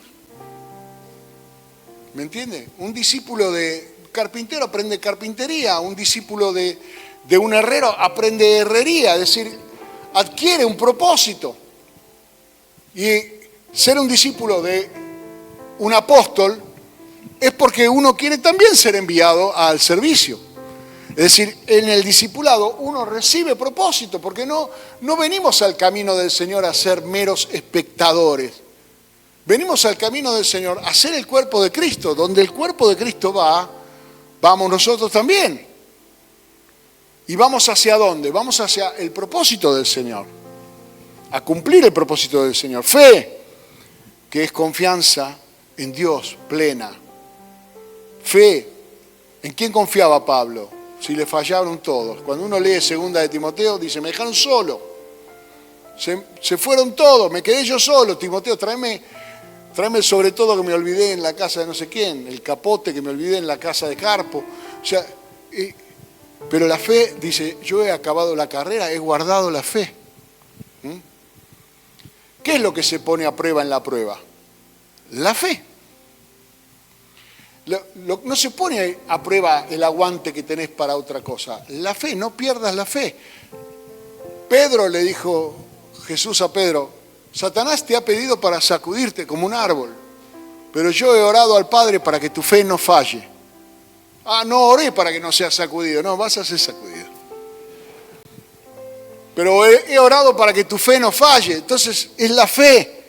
¿Me entiende? Un discípulo de carpintero aprende carpintería. Un discípulo de un herrero aprende herrería. Es decir, adquiere un propósito. Y ser un discípulo de un apóstol es porque uno quiere también ser enviado al servicio. Es decir, en el discipulado uno recibe propósito, porque no venimos al camino del Señor a ser meros espectadores. Venimos al camino del Señor a ser el cuerpo de Cristo. Donde el cuerpo de Cristo va, vamos nosotros también. ¿Y vamos hacia dónde? Vamos hacia el propósito del Señor, a cumplir el propósito del Señor. Fe, que es confianza en Dios plena. Fe, ¿en quién confiaba Pablo? Si le fallaron todos. Cuando uno lee 2 de Timoteo, dice, me dejaron solo. Se fueron todos, me quedé yo solo. Timoteo, tráeme el sobre todo que me olvidé en la casa de no sé quién, el capote que me olvidé en la casa de Carpo. O sea, pero la fe, dice, yo he acabado la carrera, he guardado la fe. ¿Qué es lo que se pone a prueba en la prueba? La fe. No se pone a prueba el aguante que tenés para otra cosa. La fe, no pierdas la fe. Pedro le dijo Jesús a Pedro, Satanás te ha pedido para sacudirte como un árbol, pero yo he orado al Padre para que tu fe no falle. No oré para que no seas sacudido, no, vas a ser sacudido. Pero he orado para que tu fe no falle. Entonces es la fe,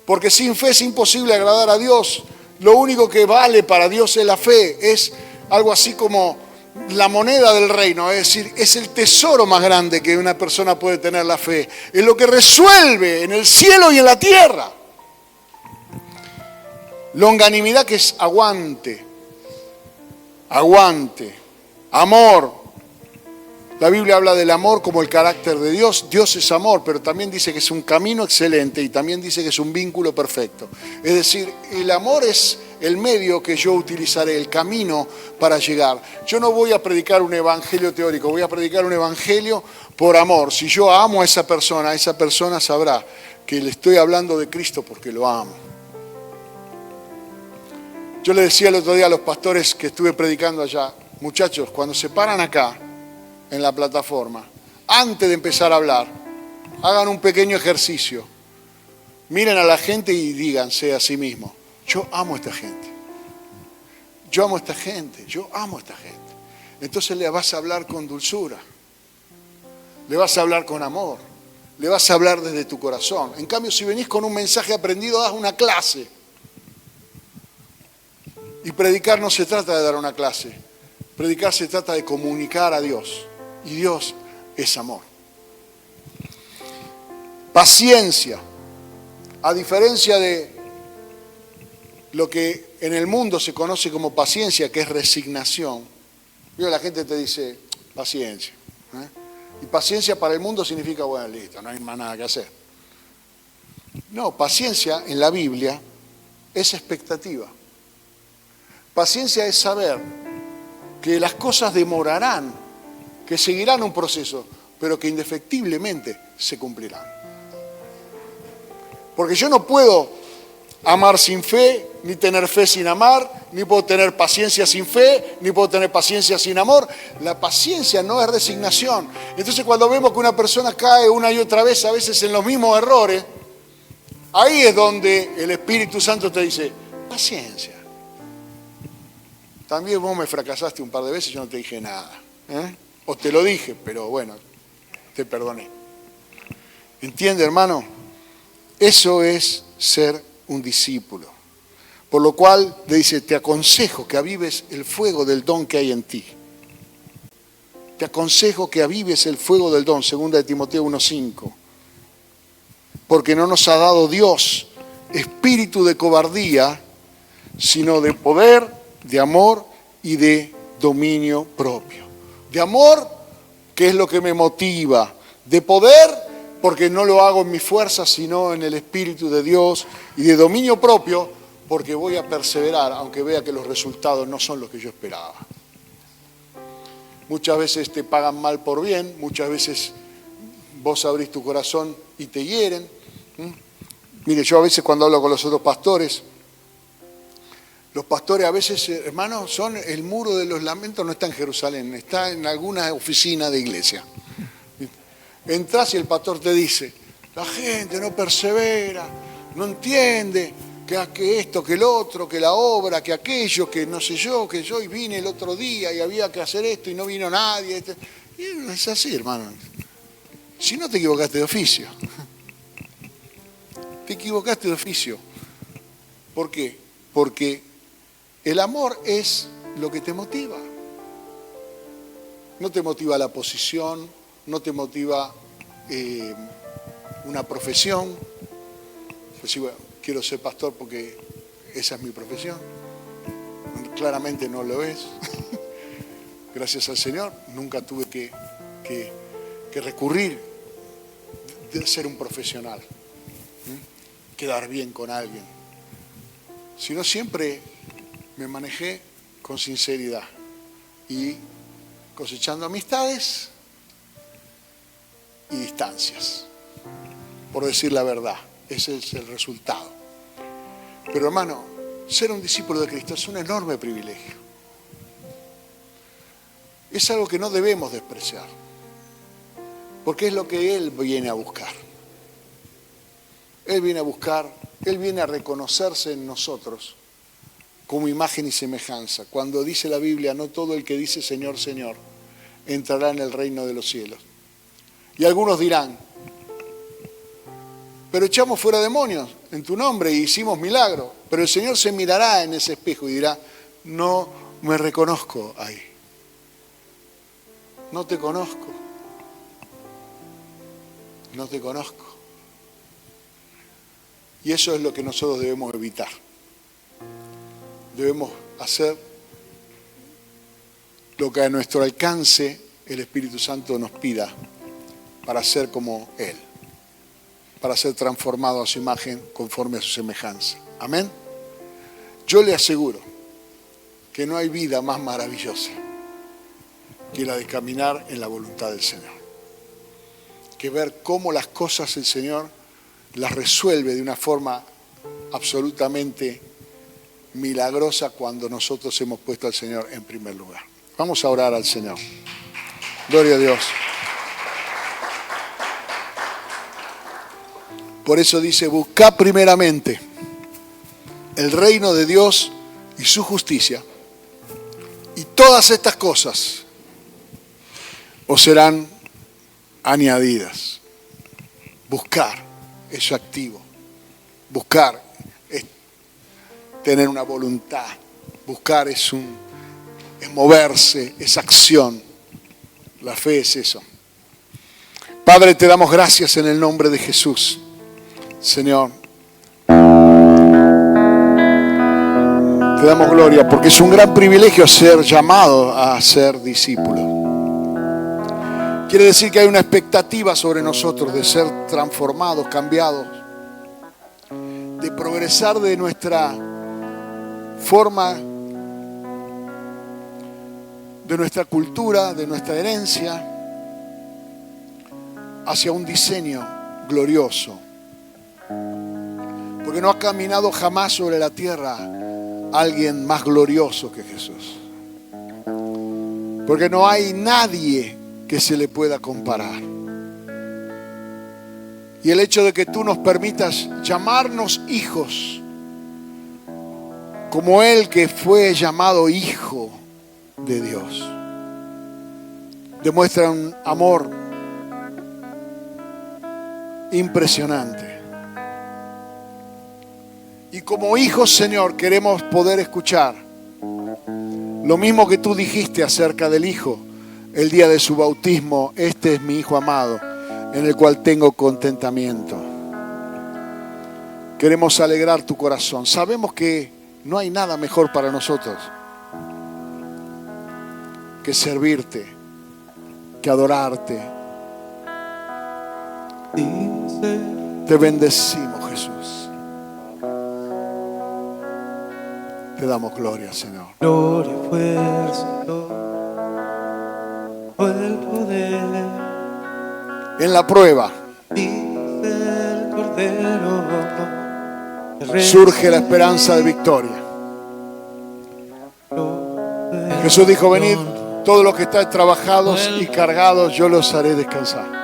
porque sin fe es imposible agradar a Dios. Lo único que vale para Dios es la fe. Es algo así como la moneda del reino. Es decir, es el tesoro más grande que una persona puede tener, la fe. Es lo que resuelve en el cielo y en la tierra. Longanimidad, que es aguante. Aguante. Amor. La Biblia habla del amor como el carácter de Dios. Dios es amor, pero también dice que es un camino excelente y también dice que es un vínculo perfecto. Es decir, el amor es el medio que yo utilizaré, el camino para llegar. Yo no voy a predicar un evangelio teórico, voy a predicar un evangelio por amor. Si yo amo a esa persona sabrá que le estoy hablando de Cristo porque lo amo. Yo le decía el otro día a los pastores que estuve predicando allá, muchachos, cuando se paran acá, en la plataforma, antes de empezar a hablar, hagan un pequeño ejercicio. Miren a la gente y díganse a sí mismos, yo amo a esta gente. Yo amo a esta gente, yo amo a esta gente. Entonces le vas a hablar con dulzura, le vas a hablar con amor, le vas a hablar desde tu corazón. En cambio, si venís con un mensaje aprendido, das una clase. Y predicar no se trata de dar una clase, predicar se trata de comunicar a Dios. Y Dios es amor. Paciencia. A diferencia de lo que en el mundo se conoce como paciencia, que es resignación. La gente te dice, paciencia. Y paciencia para el mundo significa, bueno, listo, no hay más nada que hacer. No, paciencia en la Biblia es expectativa. Paciencia es saber que las cosas demorarán, que seguirán un proceso, pero que indefectiblemente se cumplirán. Porque yo no puedo amar sin fe, ni tener fe sin amar, ni puedo tener paciencia sin fe, ni puedo tener paciencia sin amor. La paciencia no es resignación. Entonces cuando vemos que una persona cae una y otra vez, a veces en los mismos errores, ahí es donde el Espíritu Santo te dice, paciencia. También vos me fracasaste un par de veces, yo no te dije nada. O te lo dije, pero bueno, te perdoné. ¿Entiende, hermano? Eso es ser un discípulo. Por lo cual le dice, te aconsejo que avives el fuego del don que hay en ti. Te aconsejo que avives el fuego del don, 2 de Timoteo 1:5. Porque no nos ha dado Dios espíritu de cobardía, sino de poder, de amor y de dominio propio. De amor, que es lo que me motiva. De poder, porque no lo hago en mi fuerza, sino en el Espíritu de Dios. Y de dominio propio, porque voy a perseverar, aunque vea que los resultados no son los que yo esperaba. Muchas veces te pagan mal por bien, muchas veces vos abrís tu corazón y te hieren. Mire, yo a veces cuando hablo con los otros pastores, los pastores a veces, hermanos, son el muro de los lamentos, no está en Jerusalén, está en alguna oficina de iglesia. Entrás y el pastor te dice, la gente no persevera, no entiende que esto, que el otro, que la obra, que aquello, que no sé yo, que yo y vine el otro día y había que hacer esto y no vino nadie. Y es así, hermano. Si no te equivocaste de oficio. Te equivocaste de oficio. ¿Por qué? Porque el amor es lo que te motiva. No te motiva la posición, no te motiva una profesión. Pues sí, bueno, quiero ser pastor porque esa es mi profesión. Claramente no lo es. Gracias al Señor, nunca tuve que recurrir de ser un profesional, quedar bien con alguien, sino siempre me manejé con sinceridad y cosechando amistades y distancias, por decir la verdad. Ese es el resultado. Pero hermano, ser un discípulo de Cristo es un enorme privilegio. Es algo que no debemos despreciar, porque es lo que Él viene a buscar. Él viene a buscar, Él viene a reconocerse en nosotros como imagen y semejanza. Cuando dice la Biblia, no todo el que dice Señor, Señor, entrará en el reino de los cielos. Y algunos dirán, pero echamos fuera demonios en tu nombre y hicimos milagros. Pero el Señor se mirará en ese espejo y dirá, no me reconozco ahí. No te conozco. No te conozco. Y eso es lo que nosotros debemos evitar. Debemos hacer lo que a nuestro alcance el Espíritu Santo nos pida para ser como Él, para ser transformado a su imagen conforme a su semejanza. Amén. Yo le aseguro que no hay vida más maravillosa que la de caminar en la voluntad del Señor, que ver cómo las cosas el Señor las resuelve de una forma absolutamente milagrosa cuando nosotros hemos puesto al Señor en primer lugar. Vamos a orar al Señor. Gloria a Dios. Por eso dice, buscad primeramente el reino de Dios y su justicia, y todas estas cosas os serán añadidas. Buscar es activo. Buscar es tener una voluntad. Buscar es moverse, es acción. La fe es eso. Padre, te damos gracias en el nombre de Jesús. Señor, te damos gloria porque es un gran privilegio ser llamado a ser discípulo. Quiere decir que hay una expectativa sobre nosotros de ser transformados, cambiados, de progresar de nuestra forma, de nuestra cultura, de nuestra herencia, hacia un diseño glorioso. Porque no ha caminado jamás sobre la tierra alguien más glorioso que Jesús. Porque no hay nadie que se le pueda comparar. Y el hecho de que tú nos permitas llamarnos hijos, como Él que fue llamado Hijo de Dios, demuestra un amor impresionante. Y como hijos, Señor, queremos poder escuchar lo mismo que tú dijiste acerca del Hijo el día de su bautismo. Este es mi Hijo amado, en el cual tengo contentamiento. Queremos alegrar tu corazón. Sabemos que no hay nada mejor para nosotros que servirte, que adorarte. Te bendecimos, Jesús. Te damos gloria, Señor. Gloria, fuerza, el poder. En la prueba Del Cordero, surge la esperanza de victoria. Jesús dijo: venid todos los que estáis trabajados y cargados, yo los haré descansar.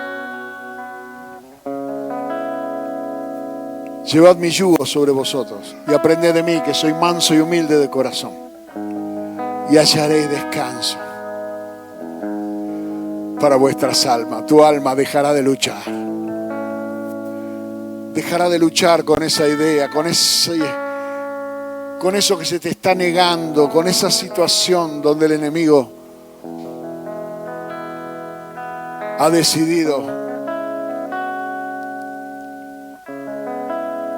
Llevad mi yugo sobre vosotros y aprended de mí, que soy manso y humilde de corazón, y hallaréis descanso para vuestras almas. Tu alma dejará de luchar. Dejará de luchar con esa idea, con eso que se te está negando, con esa situación donde el enemigo ha decidido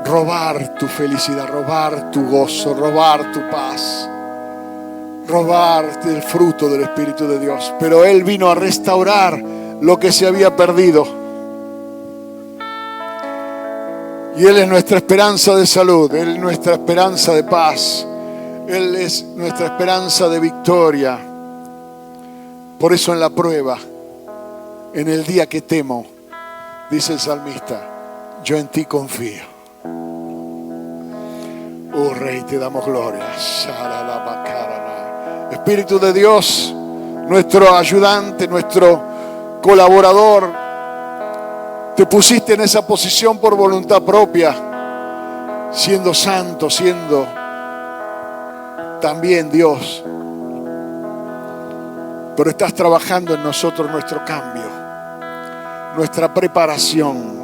robar tu felicidad, robar tu gozo, robar tu paz, robarte el fruto del Espíritu de Dios. Pero Él vino a restaurar lo que se había perdido. Y Él es nuestra esperanza de salud, Él es nuestra esperanza de paz, Él es nuestra esperanza de victoria. Por eso en la prueba, en el día que temo, dice el salmista, yo en ti confío. Oh Rey, te damos gloria. Espíritu de Dios, nuestro ayudante, nuestro colaborador, te pusiste en esa posición por voluntad propia, siendo santo, siendo también Dios. Pero estás trabajando en nosotros nuestro cambio, nuestra preparación.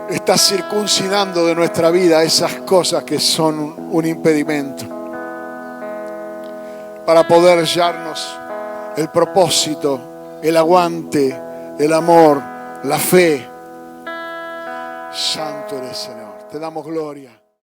Estás circuncidando de nuestra vida esas cosas que son un impedimento para poder hallarnos el propósito, el aguante, el amor, la fe. Santo eres, Señor. Te damos gloria.